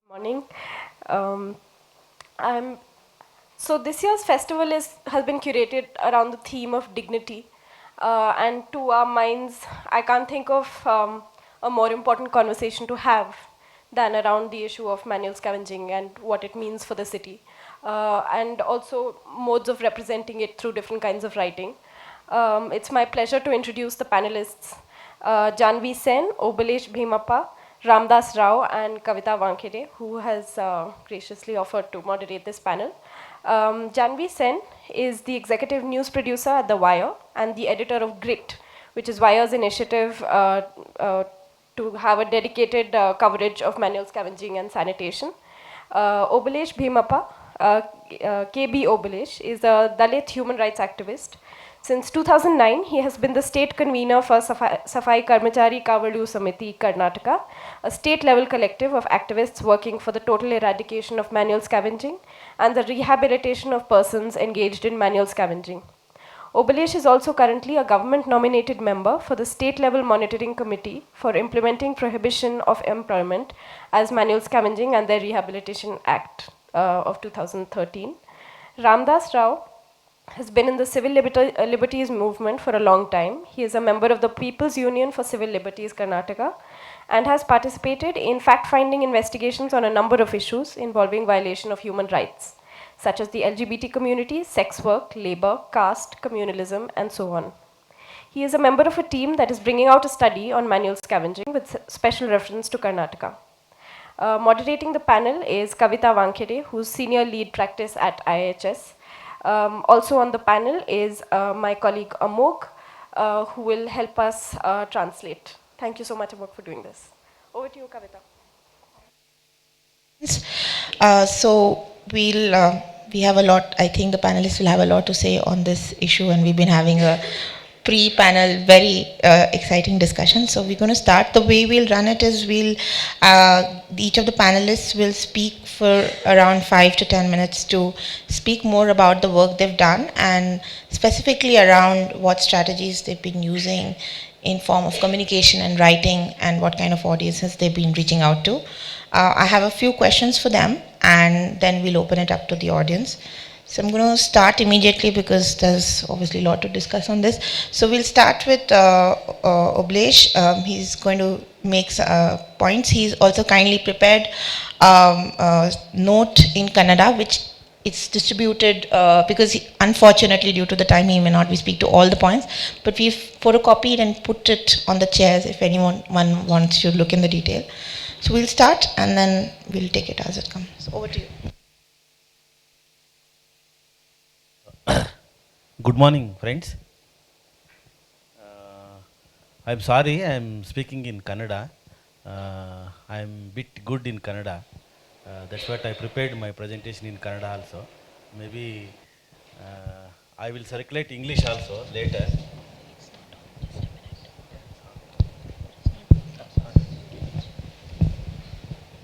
Morning. Um, I'm so this year's festival has been curated around the theme of dignity, and to our minds, I can't think of a more important conversation to have than around the issue of manual scavenging and what it means for the city, and also modes of representing it through different kinds of writing. It's my pleasure to introduce the panelists, Jahnavi Sen, Obalesh Bhemapa, Ramdas Rao, and Kavita Wankhade, who has graciously offered to moderate this panel. Jahnavi Sen is the executive news producer at The Wire and the editor of Grit, which is Wire's initiative to have a dedicated coverage of manual scavenging and sanitation. Obalesh Bhemapa, KB Obalesh, is a Dalit human rights activist. Since 2009, he has been the state convener for Safai Karmachari Kavalu Samiti, Karnataka, a state-level collective of activists working for the total eradication of manual scavenging and the rehabilitation of persons engaged in manual scavenging. Obalesh is also currently a government-nominated member for the state-level monitoring committee for implementing prohibition of employment as manual scavenging and the Rehabilitation Act of 2013. Ramdas Rao has been in the civil liberties movement for a long time. He is a member of the People's Union for Civil Liberties Karnataka and has participated in fact-finding investigations on a number of issues involving violation of human rights, such as the LGBT community, sex work, labor, caste, communalism, and so on. He is a member of a team that is bringing out a study on manual scavenging with special reference to Karnataka. Moderating the panel is Kavita Wankhade, who's senior lead practice at IIHS. Also on the panel is my colleague Amog, who will help us translate. Thank you so much, Amog, for doing this. Over to you, Kavita. So we have a lot. I think the panelists will have a lot to say on this issue, and we've been having a pre-panel very exciting discussion. So we're going to start. The way we'll run it is each of the panelists will speak for around 5 to 10 minutes to speak more about the work they've done and specifically around what strategies they've been using in form of communication and writing and what kind of audiences they've been reaching out to. I have a few questions for them and then we'll open it up to the audience. So I'm going to start immediately because there's obviously a lot to discuss on this. So we'll start with Obalesh. He's going to make points. He's also kindly prepared a note in Kannada, which it's distributed because unfortunately due to the time he may not be speak to all the points, but we've photocopied and put it on the chairs if anyone wants to look in the detail. So we'll start and then we'll take it as it comes. So over to you. Good morning, friends. I'm sorry, I'm speaking in Kannada. I'm bit good in Kannada. That's what I prepared my presentation in Kannada also. Maybe I will circulate English also later.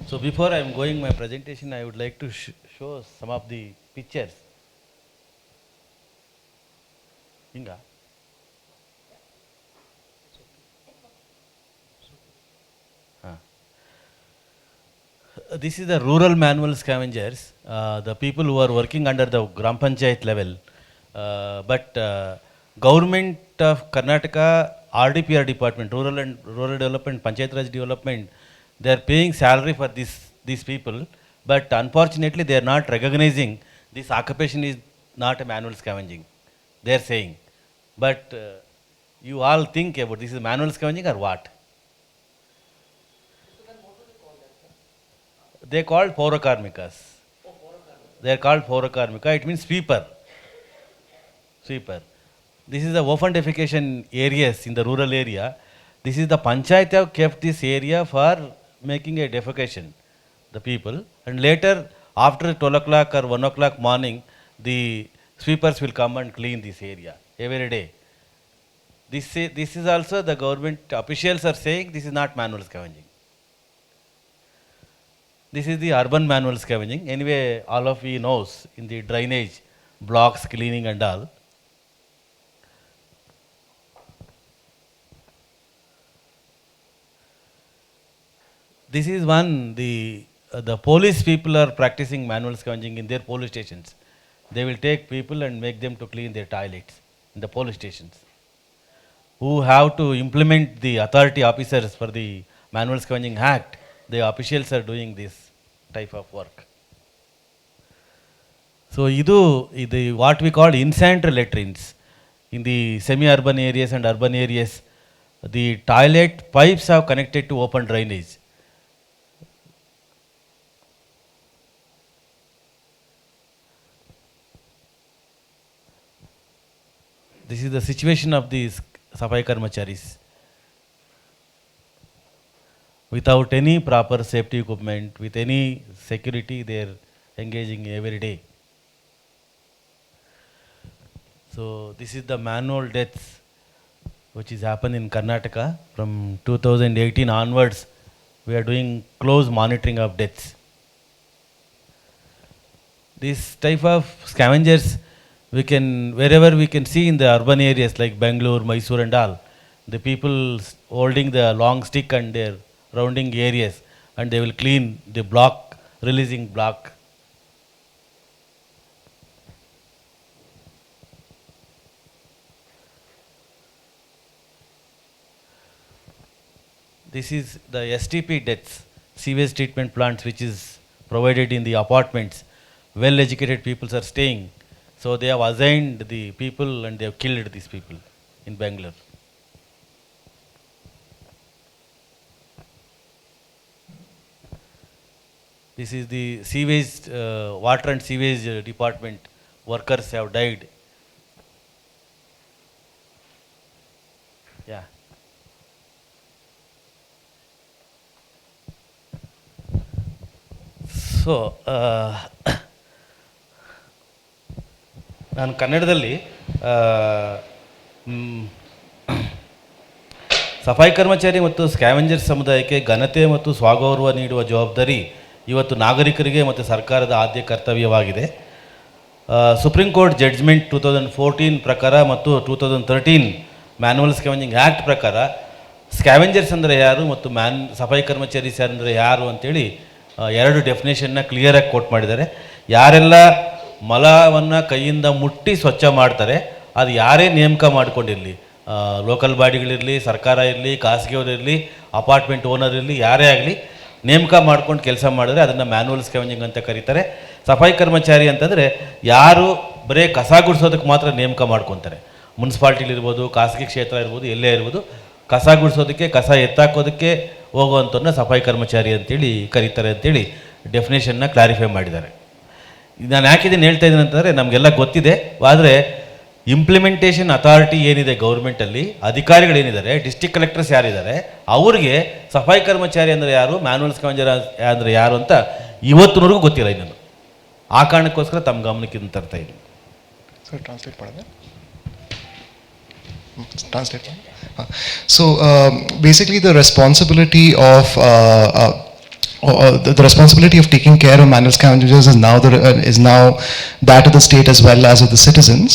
So before I'm going my presentation, I would like to show some of the pictures. Inga. This is the rural manual scavengers, the people who are working under the Gram Panchayat level. But government of Karnataka, RDPR department, rural development, Panchayat Raj development, they are paying salary for these people. But unfortunately, they are not recognizing this occupation is not a manual scavenging. They are saying. But you all think about this is manual scavenging or what? They called Paurakarmikas. They are called Paurakarmika. It means sweeper. Sweeper. This is the open defecation areas in the rural area. This is the panchayat have kept this area for making a defecation, the people. And later, after 12 o'clock or 1 o'clock morning, the sweepers will come and clean this area every day. This is also the government officials are saying this is not manual scavenging. This is the urban manual scavenging. Anyway, all of you knows in the drainage, blocks cleaning and all. This is one, the the police people are practicing manual scavenging in their police stations. They will take people and make them to clean their toilets in the police stations. Who have to implement the authority officers for the manual scavenging act, the officials are doing this type of work. So idu what we call in-sanitary latrines. In the semi-urban areas and urban areas, the toilet pipes are connected to open drainage. This is the situation of these safai karmacharis. Without any proper safety equipment, with any security, they are engaging every day. So this is the manual deaths which is happened in Karnataka. From 2018 onwards, we are doing close monitoring of deaths. This type of scavengers, we can, wherever we can see in the urban areas like Bengaluru, Mysore and all, the people holding the long stick and they're rounding areas and they will clean the block, releasing block. This is the STP deaths, sewage treatment plants, which is provided in the apartments. Well educated people are staying. So they have assigned the people and they have killed these people in Bangalore. This is the sewage, water and sewage department workers have died. Yeah. So ನಾನು ಕನ್ನಡದಲ್ಲಿ ಸಫಾಯಿ ಕರ್ಮಚಾರಿ ಮತ್ತು scavenger ಸಮುದಾಯಕ್ಕೆ ಘನತೆ ಮತ್ತು ಸ್ವಗೌರವ ನೀಡುವ ಜವಾಬ್ದಾರಿ ಇವತ್ತು ನಾಗರಿಕರಿಗೆ ಮತ್ತು ಸರ್ಕಾರದ ಆದ್ಯ ಕರ್ತವ್ಯವಾಗಿದೆ. ಸುಪ್ರೀಂ ಕೋರ್ಟ್ ಜಡ್ಜ್ಮೆಂಟ್ 2014 ಪ್ರಕಾರ ಮತ್ತು 2013 ಮ್ಯಾನ್ಯುವಲ್ ಸ್ಕ್ಯಾವೆಂಜಿಂಗ್ ಆ್ಯಕ್ಟ್ ಪ್ರಕಾರ ಸ್ಕ್ಯಾವೆಂಜರ್ಸ್ ಅಂದರೆ ಯಾರು ಮತ್ತು ಸಫಾಯಿ ಕರ್ಮಚಾರೀಸ್ ಅಂದರೆ ಯಾರು ಅಂತೇಳಿ ಎರಡು ಡೆಫಿನೇಷನ್ನ ಕ್ಲಿಯರಾಗಿ ಕೋಟ್ ಮಾಡಿದ್ದಾರೆ. ಯಾರೆಲ್ಲ ಮಲವನ್ನು ಕೈಯಿಂದ ಮುಟ್ಟಿ ಸ್ವಚ್ಛ ಮಾಡ್ತಾರೆ, ಅದು ಯಾರೇ ನೇಮಕ ಮಾಡ್ಕೊಂಡಿರಲಿ, ಲೋಕಲ್ ಬಾಡಿಗಳಿರಲಿ, ಸರ್ಕಾರ ಇರಲಿ, ಖಾಸಗಿಯವರಿರಲಿ, ಅಪಾರ್ಟ್ಮೆಂಟ್ ಓನರ್ ಇರಲಿ, ಯಾರೇ ಆಗಲಿ ನೇಮಕ ಮಾಡ್ಕೊಂಡು ಕೆಲಸ ಮಾಡಿದ್ರೆ ಅದನ್ನು ಮ್ಯಾನ್ಯುವಲ್ ಸ್ಕ್ಯಾವೆಂಜಿಂಗ್ ಅಂತ ಕರೀತಾರೆ. ಸಫಾಯಿ ಕರ್ಮಚಾರಿ ಅಂತಂದರೆ ಯಾರು ಬರೀ ಕಸ ಗುಡಿಸೋದಕ್ಕೆ ಮಾತ್ರ ನೇಮಕ ಮಾಡ್ಕೊತಾರೆ. ಮುನ್ಸಿಪಾಲ್ಟಿಲಿರ್ಬೋದು, ಖಾಸಗಿ ಕ್ಷೇತ್ರ ಇರ್ಬೋದು, ಎಲ್ಲೇ ಇರ್ಬೋದು, ಕಸ ಗುಡಿಸೋದಕ್ಕೆ, ಕಸ ಎತ್ತಾಕೋದಕ್ಕೆ ಹೋಗುವಂಥವ್ರನ್ನ ಸಫಾಯಿ ಕರ್ಮಚಾರಿ ಅಂತೇಳಿ ಕರೀತಾರೆ ಅಂತೇಳಿ ಡೆಫಿನೇಷನ್ನ ಕ್ಲಾರಿಫೈ ಮಾಡಿದ್ದಾರೆ. ನಾನು ಯಾಕಿದ್ದೀನಿ ಹೇಳ್ತಾ ಇದ್ದೀನಿ ಅಂತಂದರೆ ನಮಗೆಲ್ಲ ಗೊತ್ತಿದೆ, ಆದರೆ ಇಂಪ್ಲಿಮೆಂಟೇಷನ್ ಅಥಾರಿಟಿ ಏನಿದೆ ಗೌರ್ಮೆಂಟಲ್ಲಿ, ಅಧಿಕಾರಿಗಳೇನಿದ್ದಾರೆ, ಡಿಸ್ಟ್ರಿಕ್ಟ್ ಕಲೆಕ್ಟರ್ಸ್ ಯಾರಿದ್ದಾರೆ, ಅವ್ರಿಗೆ ಸಫಾಯಿ ಕರ್ಮಚಾರಿ ಅಂದರೆ ಯಾರು, ಮ್ಯಾನ್ಯುವಲ್ ಸ್ಕ್ಯಾವೆಂಜರ್ ಅಂದರೆ ಯಾರು ಅಂತ ಇವತ್ತಿನವರೆಗೂ ಗೊತ್ತಿಲ್ಲ ಇನ್ನೊಂದು. ಆ ಕಾರಣಕ್ಕೋಸ್ಕರ ತಮ್ಮ ಗಮನಕ್ಕೆ ಇದನ್ನು ತರ್ತಾ ಇದ್ದೀನಿ. ಸರ್ ಟ್ರಾನ್ಸ್ಲೇಟ್ ಮಾಡಿದೆ. Translate. So basically the responsibility of the responsibility of taking care of manual scavengers is now that of the state as well as of the citizens.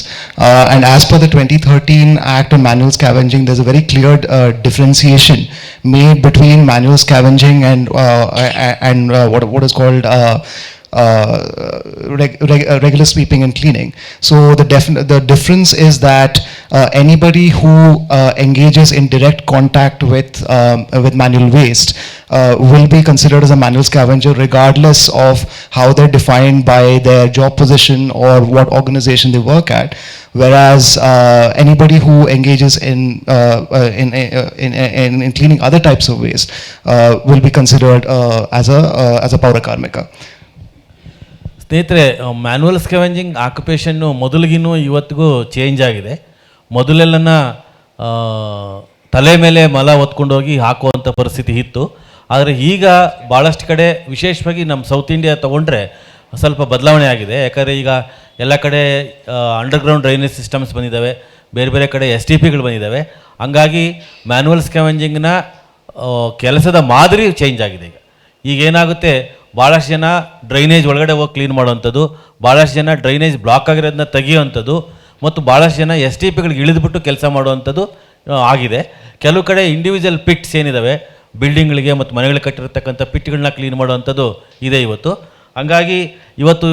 And as per the 2013 Act on Manual Scavenging, there's a very clear differentiation made between manual scavenging and what is called regular sweeping and cleaning. So the difference is that anybody who engages in direct contact with manual waste will be considered as a manual scavenger regardless of how they're defined by their job position or what organization they work at. Whereas anybody who engages in cleaning other types of waste will be considered as a paura karmika. ಸ್ನೇಹಿತರೆ, manual scavenging ಆಕ್ಯುಪೇಷನ್ನು ಮೊದಲಿಗಿನ್ನೂ ಇವತ್ತಿಗೂ change ಆಗಿದೆ. ಮೊದಲೆಲ್ಲನ ತಲೆ ಮೇಲೆ ಮಲ ಹೊತ್ಕೊಂಡೋಗಿ ಹಾಕುವಂಥ ಪರಿಸ್ಥಿತಿ ಇತ್ತು. ಆದರೆ ಈಗ ಭಾಳಷ್ಟು ಕಡೆ, ವಿಶೇಷವಾಗಿ ನಮ್ಮ ಸೌತ್ ಇಂಡಿಯಾ ತೊಗೊಂಡ್ರೆ ಸ್ವಲ್ಪ ಬದಲಾವಣೆ ಆಗಿದೆ. ಯಾಕಂದರೆ ಈಗ ಎಲ್ಲ ಕಡೆ ಅಂಡರ್ಗ್ರೌಂಡ್ ಡ್ರೈನೇಜ್ ಸಿಸ್ಟಮ್ಸ್ ಬಂದಿದ್ದಾವೆ, ಬೇರೆ ಬೇರೆ ಕಡೆ STPಗಳು ಬಂದಿದ್ದಾವೆ. ಹಂಗಾಗಿ ಮ್ಯಾನ್ಯುವಲ್ ಸ್ಕ್ಯಾವೆಂಜಿಂಗ್ನ ಕೆಲಸದ ಮಾದರಿ ಚೇಂಜ್ ಆಗಿದೆ. ಈಗ ಏನಾಗುತ್ತೆ, ಭಾಳಷ್ಟು ಜನ ಡ್ರೈನೇಜ್ ಒಳಗಡೆ ಹೋಗಿ ಕ್ಲೀನ್ ಮಾಡೋವಂಥದ್ದು, ಭಾಳಷ್ಟು ಜನ ಡ್ರೈನೇಜ್ ಬ್ಲಾಕ್ ಆಗಿರೋದನ್ನ ತೆಗಿಯೋವಂಥದ್ದು, ಮತ್ತು ಭಾಳಷ್ಟು ಜನ STPಗಳಿಗೆ ಇಳಿದುಬಿಟ್ಟು ಕೆಲಸ ಮಾಡುವಂಥದ್ದು ಆಗಿದೆ. ಕೆಲವು ಕಡೆ ಇಂಡಿವಿಜುವಲ್ ಪಿಟ್ಸ್ ಏನಿದ್ದಾವೆ, ಬಿಲ್ಡಿಂಗ್ಗಳಿಗೆ ಮತ್ತು ಮನೆಗಳಿಗೆ ಕಟ್ಟಿರ್ತಕ್ಕಂಥ ಪಿಟ್ಗಳನ್ನ ಕ್ಲೀನ್ ಮಾಡುವಂಥದ್ದು ಇದೆ ಇವತ್ತು. ಹಂಗಾಗಿ ಇವತ್ತು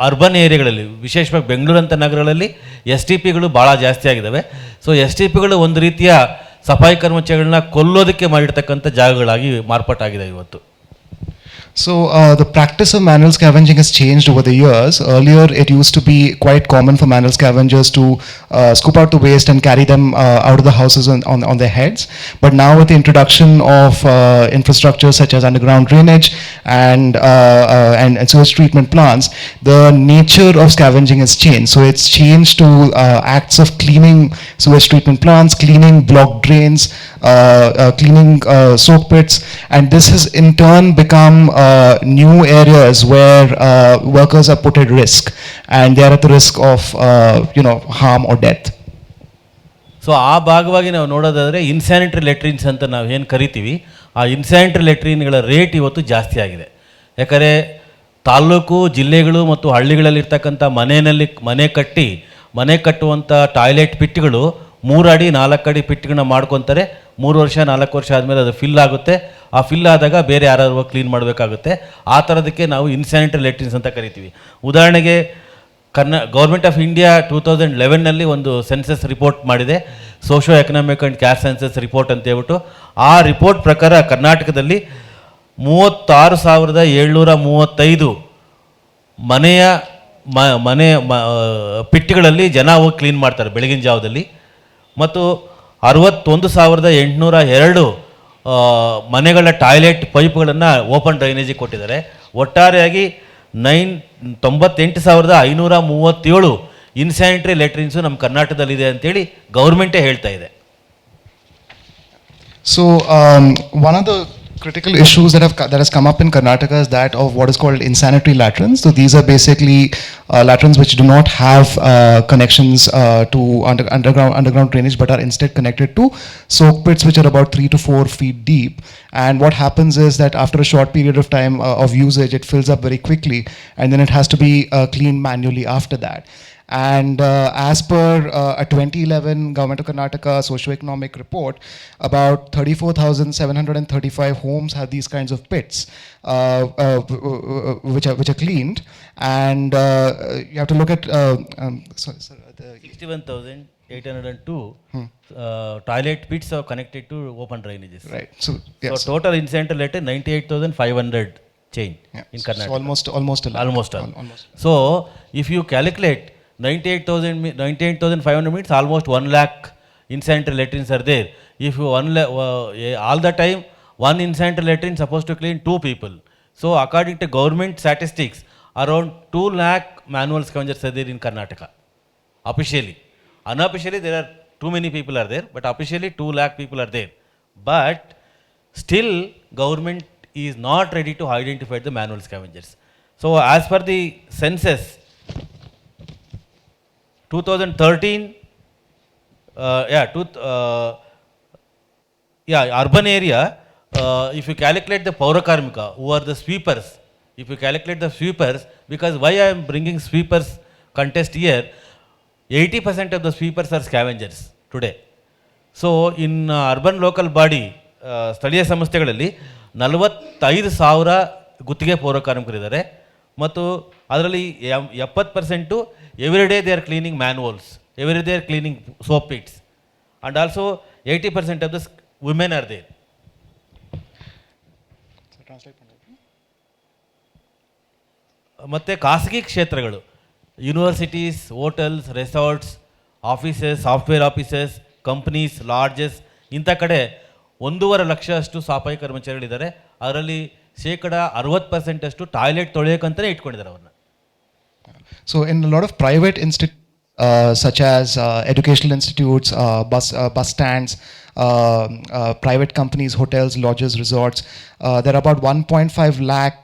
ಅರ್ಬನ್ ಏರಿಯಾಗಳಲ್ಲಿ, ವಿಶೇಷವಾಗಿ ಬೆಂಗಳೂರು ಅಂತ ನಗರಗಳಲ್ಲಿ ಎಸ್ ಟಿ ಪಿಗಳು ಭಾಳ ಜಾಸ್ತಿ ಆಗಿದ್ದಾವೆ. ಸೊ ಎಸ್ ಟಿ ಪಿಗಳು ಒಂದು ರೀತಿಯ ಸಫಾಯಿ ಕರ್ಮಚಾರಿಗಳನ್ನ ಕೊಲ್ಲೋದಕ್ಕೆ ಮಾಡಿರ್ತಕ್ಕಂಥ ಜಾಗಗಳಾಗಿ ಮಾರ್ಪಾಟಾಗಿದೆ ಇವತ್ತು. So the practice of manual scavenging has changed over the years. Earlier, it used to be quite common for manual scavengers to scoop out the waste and carry them out of the houses on their heads. But now, with the introduction of infrastructure such as underground drainage and sewage treatment plants, the nature of scavenging has changed. So it's changed to acts of cleaning sewage treatment plants, cleaning blocked drains, cleaning soak pits, and this has in turn become new areas where workers are put at risk, and they are at the risk of harm or death. So ಆ ಭಾಗವಾಗಿ ನಾವು ನೋಡೋದಾದರೆ ಇನ್ಸ್ಯಾನಿಟರಿ ಲೆಟ್ರಿನ್ಸ್ ಅಂತ ನಾವು ಏನು ಕರಿತೀವಿ, ಆ ಇನ್ಸ್ಯಾನಿಟರಿ ಲೆಟ್ರಿನ್ಗಳ rate ಇವತ್ತು ಜಾಸ್ತಿ ಆಗಿದೆ. ಯಾಕಂದರೆ ತಾಲ್ಲೂಕು, ಜಿಲ್ಲೆಗಳು ಮತ್ತು ಹಳ್ಳಿಗಳಲ್ಲಿರ್ತಕ್ಕಂಥ ಮನೆ ಕಟ್ಟುವಂಥ ಟಾಯ್ಲೆಟ್ ಪಿಟ್ಗಳು 3 ಅಡಿ 4 ಅಡಿ ಪಿಟ್ಗಳನ್ನ ಮಾಡ್ಕೊತಾರೆ. 3 ವರ್ಷ 4 ವರ್ಷ ಆದಮೇಲೆ ಅದು ಫಿಲ್ ಆಗುತ್ತೆ. ಆ ಫಿಲ್ ಆದಾಗ ಬೇರೆ ಯಾರು ಕ್ಲೀನ್ ಮಾಡಬೇಕಾಗುತ್ತೆ. ಆ ಥರದಕ್ಕೆ ನಾವು ಇನ್ಸ್ಯಾನಿಟರಿ ಲೆಟ್ರಿನ್ಸ್ ಅಂತ ಕರಿತೀವಿ. ಉದಾಹರಣೆಗೆ ಗೌರ್ಮೆಂಟ್ ಆಫ್ ಇಂಡಿಯಾ 2011ನಲ್ಲಿ ಒಂದು ಸೆನ್ಸಸ್ ರಿಪೋರ್ಟ್ ಮಾಡಿದೆ, socio economic and caste census report ಅಂತ ಹೇಳ್ಬಿಟ್ಟು. ಆ ರಿಪೋರ್ಟ್ ಪ್ರಕಾರ ಕರ್ನಾಟಕದಲ್ಲಿ 36,735 ಮನೆ ಪಿಟ್ಟಿಗಳಲ್ಲಿ ಜನ ಹೋಗಿ ಕ್ಲೀನ್ ಮಾಡ್ತಾರೆ ಬೆಳಗಿನ ಜಾವದಲ್ಲಿ, ಮತ್ತು 61,802 ಮನೆಗಳ ಟಾಯ್ಲೆಟ್ ಪೈಪ್ಗಳನ್ನು ಓಪನ್ ಡ್ರೈನೇಜಿಗೆ ಕೊಟ್ಟಿದ್ದಾರೆ. ಒಟ್ಟಾರೆಯಾಗಿ 98,537 ಇನ್ಸ್ಯಾನಿಟರಿ ಲೆಟ್ರಿನ್ಸು ನಮ್ಮ ಕರ್ನಾಟಕದಲ್ಲಿದೆ ಅಂತೇಳಿ ಗೌರ್ಮೆಂಟೇ ಹೇಳ್ತಾ ಇದೆ. So one of the critical issues that has come up in Karnataka is that of what is called insanitary latrines. So these are basically latrines which do not have connections to underground drainage, but are instead connected to soak pits which are about 3 to 4 feet deep. And what happens is that after a short period of time of usage, it fills up very quickly, and then it has to be cleaned manually after that. And as per a 2011 Government of Karnataka socio-economic report, about 34,735 homes have these kinds of pits which are cleaned. And you have to look at 61,802 toilet pits are connected to open drainages. Right. So yes. So total incident letter 98,500 chain in Karnataka. So almost a lakh. Almost. So if you calculate 98,500 means almost 1 lakh insanitary latrines are there. If you all the time one insanitary latrine is supposed to clean 2 people. So according to government statistics, around 2 lakh manual scavengers are there in Karnataka. Officially. Unofficially there are too many people are there, but officially 2 lakh people are there. But still government is not ready to identify the manual scavengers. So as per the census 2013, urban area, if you calculate the Paurakarmika, who are the sweepers, if you calculate the sweepers, because why I am bringing sweepers contest here, 80% of the sweepers are scavengers today. So in urban local body, ಸ್ಥಳೀಯ ಸಂಸ್ಥೆಗಳಲ್ಲಿ 45,000 ಗುತ್ತಿಗೆ ಪೌರಕಾರ್ಮಿಕರಿದ್ದಾರೆ, ಮತ್ತು ಅದರಲ್ಲಿ 70% every day they are cleaning manuals, every day they are cleaning soap pits, and also 80% of the women are there. ಮತ್ತು ಖಾಸಗಿ ಕ್ಷೇತ್ರಗಳು, universities, hotels, resorts, offices, software offices, companies, lodges, ಇಂಥ ಕಡೆ 1.5 ಲಕ್ಷ ಅಷ್ಟು ಸಫಾಯಿ ಕರ್ಮಚಾರಿಗಳಿದ್ದಾರೆ. ಅದರಲ್ಲಿ 60% ಅಷ್ಟು ಟಾಯ್ಲೆಟ್ ತೊಳೆಯೋಕ್ಕಂತಲೇ ಇಟ್ಕೊಂಡಿದ್ದಾರೆ ಅವ್ರನ್ನ. So in a lot of private institutes, such as educational institutes, bus stands, private companies, hotels, lodges, resorts, there are about 1.5 lakh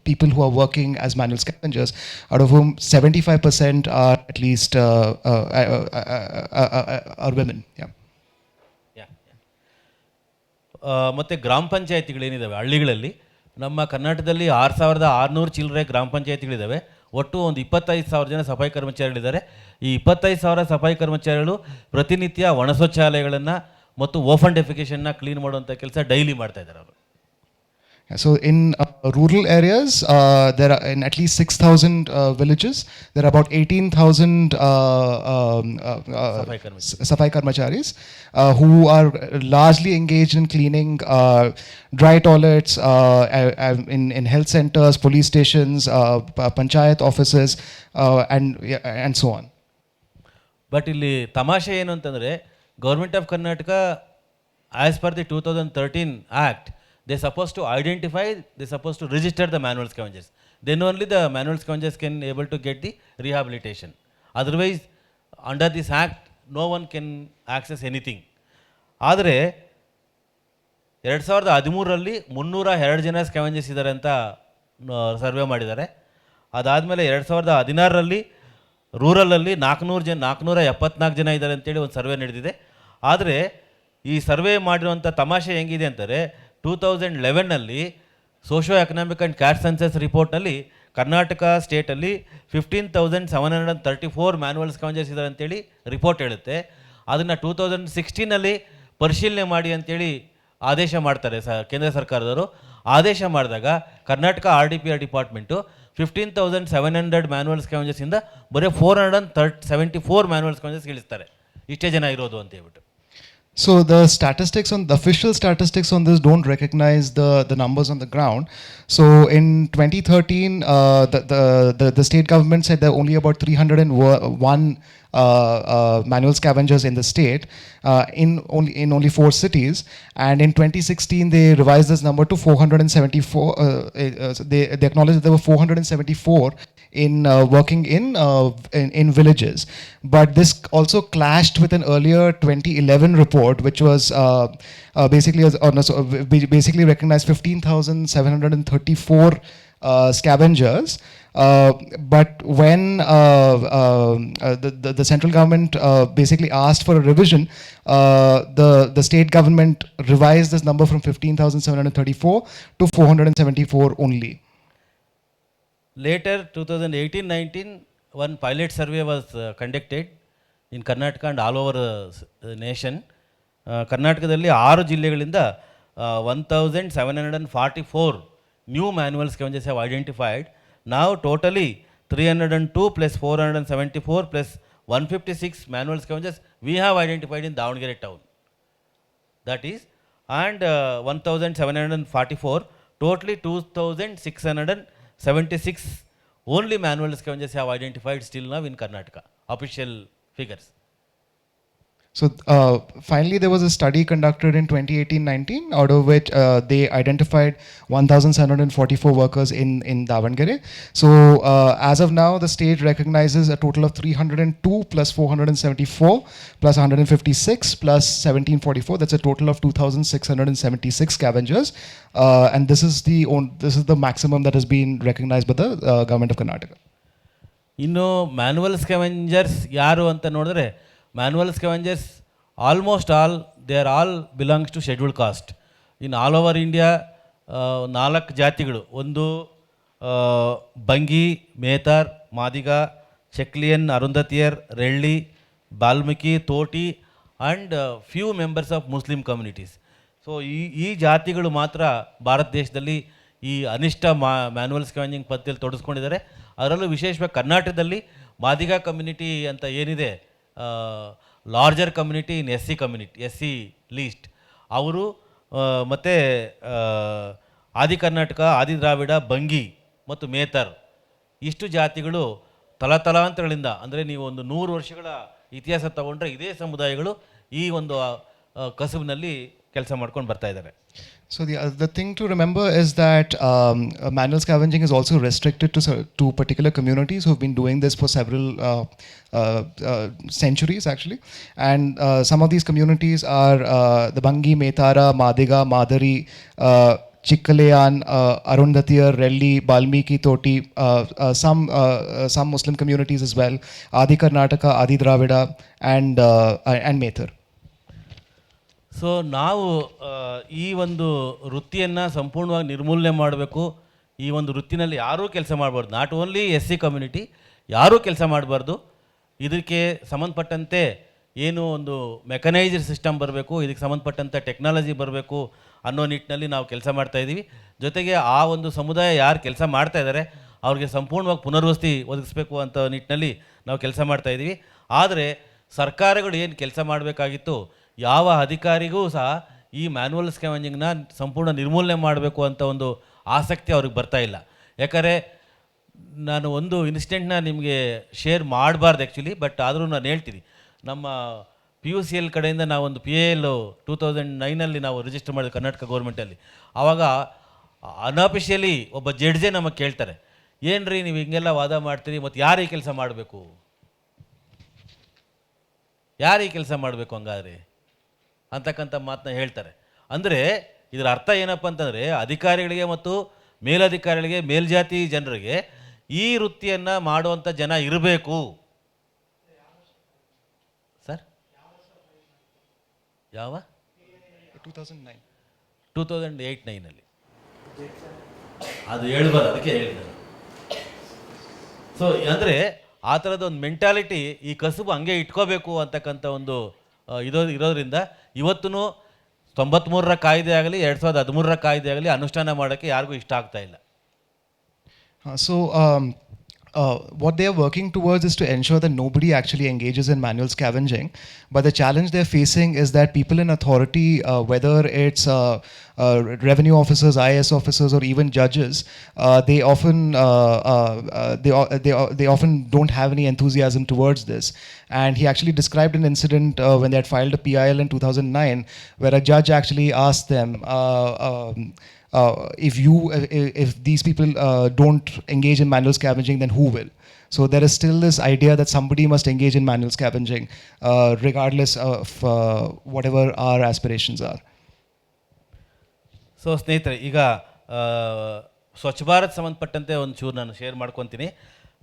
people who are working as manual scavengers, out of whom 75% are at least are women. Yeah. ಮತ್ತು ಗ್ರಾಮ ಪಂಚಾಯತಿಗಳೇನಿದ್ದಾವೆ ಹಳ್ಳಿಗಳಲ್ಲಿ, ನಮ್ಮ ಕರ್ನಾಟಕದಲ್ಲಿ 6,600 ಚಿಲ್ಲರೆ ಗ್ರಾಮ ಪಂಚಾಯತಿಗಳಿದ್ದಾವೆ. ಒಟ್ಟು ಒಂದು 25,000 ಜನ ಸಫಾಯಿ ಕರ್ಮಚಾರಿಗಳಿದ್ದಾರೆ. ಈ 25,000 ಸಫಾಯಿ ಕರ್ಮಚಾರಿಗಳು ಪ್ರತಿನಿತ್ಯ ಒಣ ಶೌಚಾಲಯಗಳನ್ನು ಮತ್ತು ಓಪನ್ ಡೆಫಿಕೇಷನ್ನ ಕ್ಲೀನ್ ಮಾಡುವಂಥ ಕೆಲಸ ಡೈಲಿ ಮಾಡ್ತಾ ಇದ್ದಾರೆ ಅವರು. So in rural areas, there are in at least 6,000 villages. There are about 18,000 Safai karmacharis. Safai karmacharis who are largely engaged in cleaning dry toilets in health centers, police stations, panchayat offices, and so on. But ಇಲ್ಲಿ ತಮಾಷೆ ಏನು ಅಂತಂದರೆ, government of Karnataka as per the 2013 act, they supposed to identify, they supposed to register the manual scavengers. Then only the manual scavengers can able to get the rehabilitation. Otherwise, under this act, no one can access anything. ಆದರೆ 2013ರಲ್ಲಿ 302 ಜನ scavengers ಇದ್ದಾರೆ ಅಂತ survey ಮಾಡಿದ್ದಾರೆ. ಅದಾದಮೇಲೆ 2016ರಲ್ಲಿ ರೂರಲಲ್ಲಿ 474 ಜನ ಇದ್ದಾರೆ ಅಂತೇಳಿ ಒಂದು ಸರ್ವೆ ನಡೆದಿದೆ. ಆದರೆ ಈ ಸರ್ವೆ ಮಾಡಿರುವಂಥ ತಮಾಷೆ ಹೆಂಗಿದೆ ಅಂತಾರೆ, 2011ನಲ್ಲಿ socio economic and caste census ರಿಪೋರ್ಟ್ನಲ್ಲಿ ಕರ್ನಾಟಕ ಸ್ಟೇಟಲ್ಲಿ 15,734 ಮ್ಯಾನ್ಯುವಲ್ ಸ್ಕ್ಯಾವೆಂಜರ್ಸ್ ಇದ್ದಾರೆ ಅಂತೇಳಿ ರಿಪೋರ್ಟ್ ಹೇಳುತ್ತೆ. ಅದನ್ನು 2016ನಲ್ಲಿ ಪರಿಶೀಲನೆ ಮಾಡಿ ಅಂತೇಳಿ ಆದೇಶ ಮಾಡ್ತಾರೆ ಕೇಂದ್ರ ಸರ್ಕಾರದವರು. ಆದೇಶ ಮಾಡಿದಾಗ ಕರ್ನಾಟಕ RDPR ಡಿಪಾರ್ಟ್ಮೆಂಟು 15,700 ಮ್ಯಾನ್ಯುವಲ್ ಸ್ಕ್ಯಾವೆಂಜರ್ಸಿಂದ ಬರೀ 474 ಮ್ಯಾನ್ಯುವಲ್ ಸ್ಕ್ಯಾವೆಂಜರ್ಸ್ ಇಳಿಸ್ತಾರೆ, ಇಷ್ಟೇ ಜನ ಇರೋದು ಅಂತ ಹೇಳ್ಬಿಟ್ಟು. So the official statistics on this don't recognize the numbers on the ground. So in 2013, the state government said there are only about 301 manual scavengers in the state, in only 4 cities, and in 2016 they revised this number to 474. They acknowledged that there were 474 in working in villages, but this also clashed with an earlier 2011 report, which was basically recognized 15,734 scavengers. But when the central government basically asked for a revision, the state government revised this number from 15,734 to 474 only. Later, 2018-19, one pilot survey was conducted in Karnataka and all over the nation. ಕರ್ನಾಟಕದಲ್ಲಿ 6 ಜಿಲ್ಲೆಗಳಿಂದ 1,744 new manual scavengers have identified. Now totally 302 plus 474 plus 156 manual scavengers we have identified in Davangere town. That is, and 1,744, totally 2,676 only manual scavengers have identified still now in Karnataka, official figures. So finally, there was a study conducted in 2018-19, out of which they identified 1,744 workers in Davangere. So as of now, the state recognizes a total of 302 plus 474 plus 156 plus 1744. That's a total of 2,676 scavengers, and this is the maximum that has been recognized by the government of Karnataka. ಇನ್ನು manual scavengers ಯಾರು ಅಂತ ನೋಡಿದ್ರೆ, manual scavengers almost all they are all belongs to scheduled caste. In all over India 4 ಜಾತಿಗಳು, ಒಂದು ಬಂಗಿ, Mehtar, Madiga, Chakkiliyan, Arunthathiyar, Relli, Valmiki, Thoti and few members of Muslim communities. So ಈ ಜಾತಿಗಳು ಮಾತ್ರ ಭಾರತ ದೇಶದಲ್ಲಿ ಈ ಅನಿಷ್ಟ ಮ್ಯಾನ್ಯುವಲ್ ಸ್ಕ್ಯಾವೆಂಜಿಂಗ್ ಪದ್ಧತಿಯಲ್ಲಿ ತೊಡಗಿಸ್ಕೊಂಡಿದ್ದಾರೆ. ಅದರಲ್ಲೂ ವಿಶೇಷವಾಗಿ ಕರ್ನಾಟಕದಲ್ಲಿ ಮಾದಿಗ ಕಮ್ಯುನಿಟಿ ಅಂತ ಏನಿದೆ, larger community in S C list, ಅವರು ಮತ್ತು ಆದಿ ಕರ್ನಾಟಕ, ಆದಿ ದ್ರಾವಿಡ, ಬಂಗಿ ಮತ್ತು ಮೇತರ್, ಇಷ್ಟು ಜಾತಿಗಳು ತಲಾಂತರಗಳಿಂದ, ಅಂದರೆ ನೀವು ಒಂದು 100 ವರ್ಷಗಳ ಇತಿಹಾಸ ತಗೊಂಡ್ರೆ ಇದೇ ಸಮುದಾಯಗಳು ಈ ಒಂದು ಕಸುಬಿನಲ್ಲಿ ಕೆಲಸ ಮಾಡ್ಕೊಂಡು ಬರ್ತಾ ಇದ್ದಾರೆ. So the thing to remember is that manual scavenging is also restricted to particular communities who have been doing this for several centuries actually, and some of these communities are the Bangi, Metara, Madiga, Madari, Chikkalayan, Arundhatiyar, Relli, Balmiki, Toti, some Muslim communities as well, Adi Karnataka, Adi Dravida, and Methar. So ನಾವು ಈ ಒಂದು ವೃತ್ತಿಯನ್ನು ಸಂಪೂರ್ಣವಾಗಿ ನಿರ್ಮೂಲನೆ ಮಾಡಬೇಕು. ಈ ಒಂದು ವೃತ್ತಿನಲ್ಲಿ ಯಾರೂ ಕೆಲಸ ಮಾಡಬಾರ್ದು, ನಾಟ್ ಓನ್ಲಿ SC ಕಮ್ಯುನಿಟಿ, ಯಾರೂ ಕೆಲಸ ಮಾಡಬಾರ್ದು. ಇದಕ್ಕೆ ಸಂಬಂಧಪಟ್ಟಂತೆ ಏನು ಒಂದು ಮೆಕನೈಸ್ಡ್ ಸಿಸ್ಟಮ್ ಬರಬೇಕು, ಇದಕ್ಕೆ ಸಂಬಂಧಪಟ್ಟಂಥ ಟೆಕ್ನಾಲಜಿ ಬರಬೇಕು ಅನ್ನೋ ನಿಟ್ಟಿನಲ್ಲಿ ನಾವು ಕೆಲಸ ಮಾಡ್ತಾಯಿದ್ದೀವಿ. ಜೊತೆಗೆ ಆ ಒಂದು ಸಮುದಾಯ ಯಾರು ಕೆಲಸ ಮಾಡ್ತಾ ಇದ್ದಾರೆ ಅವ್ರಿಗೆ ಸಂಪೂರ್ಣವಾಗಿ ಪುನರ್ವಸತಿ ಒದಗಿಸ್ಬೇಕು ಅಂತ ನಿಟ್ಟಿನಲ್ಲಿ ನಾವು ಕೆಲಸ ಮಾಡ್ತಾಯಿದ್ದೀವಿ. ಆದರೆ ಸರ್ಕಾರಗಳು ಏನು ಕೆಲಸ ಮಾಡಬೇಕಾಗಿತ್ತು, ಯಾವ ಅಧಿಕಾರಿಗೂ ಸಹ ಈ ಮ್ಯಾನ್ಯುವಲ್ ಸ್ಕ್ಯಾವೆಂಜಿಂಗ್ನ ಸಂಪೂರ್ಣ ನಿರ್ಮೂಲನೆ ಮಾಡಬೇಕು ಅಂತ ಒಂದು ಆಸಕ್ತಿ ಅವ್ರಿಗೆ ಬರ್ತಾ ಇಲ್ಲ. ಯಾಕಂದರೆ ನಾನು ಒಂದು ಇನ್ಸಿಡೆಂಟ್ನ ನಿಮಗೆ ಶೇರ್ ಮಾಡಬಾರ್ದು ಆ್ಯಕ್ಚುಲಿ, ಬಟ್ ಆದರೂ ನಾನು ಹೇಳ್ತೀನಿ. ನಮ್ಮ PUCL ಕಡೆಯಿಂದ ನಾವೊಂದು PAL 2009 ನಾವು ರಿಜಿಸ್ಟರ್ ಮಾಡಿದ್ವಿ ಕರ್ನಾಟಕ ಗೌರ್ಮೆಂಟಲ್ಲಿ. ಆವಾಗ ಅನ್ಅಫಿಷಿಯಲಿ ಒಬ್ಬ ಜಡ್ಜೇ ನಮಗೆ ಕೇಳ್ತಾರೆ, ಏನು ರೀ ನೀವು ಹಿಂಗೆಲ್ಲ ವಾದ ಮಾಡ್ತೀರಿ, ಮತ್ತು ಯಾರು ಈ ಕೆಲಸ ಮಾಡಬೇಕು, ಯಾರು ಈ ಕೆಲಸ ಮಾಡಬೇಕು ಹಂಗಾದ್ರೆ ಅಂತಕ್ಕಂಥ ಮಾತನ್ನ ಹೇಳ್ತಾರೆ. ಅಂದರೆ ಇದರ ಅರ್ಥ ಏನಪ್ಪ ಅಂತಂದರೆ, ಅಧಿಕಾರಿಗಳಿಗೆ ಮತ್ತು ಮೇಲಧಿಕಾರಿಗಳಿಗೆ, ಮೇಲ್ಜಾತಿ ಜನರಿಗೆ ಈ ವೃತ್ತಿಯನ್ನು ಮಾಡುವಂಥ ಜನ ಇರಬೇಕು. ಸರ್ ಯಾವ 2008-9 ಅದು ಹೇಳ್ಬಾರ್ದು, ಅದಕ್ಕೆ ಹೇಳಿದ್ದಾರೆ. ಸೊ ಅಂದರೆ ಆ ಥರದ ಒಂದು ಮೆಂಟಾಲಿಟಿ, ಈ ಕಸುಬು ಹಂಗೆ ಇಟ್ಕೋಬೇಕು ಅಂತಕ್ಕಂಥ ಒಂದು ಇರೋದ್ರಿಂದ ಇವತ್ತೂ 93ರ ಕಾಯ್ದೆ ಆಗಲಿ 2013ರ ಕಾಯ್ದೆ ಆಗಲಿ ಅನುಷ್ಠಾನ ಮಾಡೋಕ್ಕೆ ಯಾರಿಗೂ ಇಷ್ಟ ಆಗ್ತಾ ಇಲ್ಲ. What they are working towards is to ensure that nobody actually engages in manual scavenging. But the challenge they're facing is that people in authority, whether it's revenue officers, IIHS officers, or even judges, they often don't have any enthusiasm towards this. And he actually described an incident when they had filed a PIL in 2009, where a judge actually asked them, if these people don't engage in manual scavenging, then who will? So there is still this idea that somebody must engage in manual scavenging, regardless of whatever our aspirations are. So ಸ್ನೇಹಿತರೆ, ಈಗ ಸ್ವಚ್ಛ ಭಾರತ್ ಸಂಬಂಧಪಟ್ಟಂತೆ ಒಂದು ಚೂರು ನಾನು share ಮಾಡ್ಕೊತೀನಿ.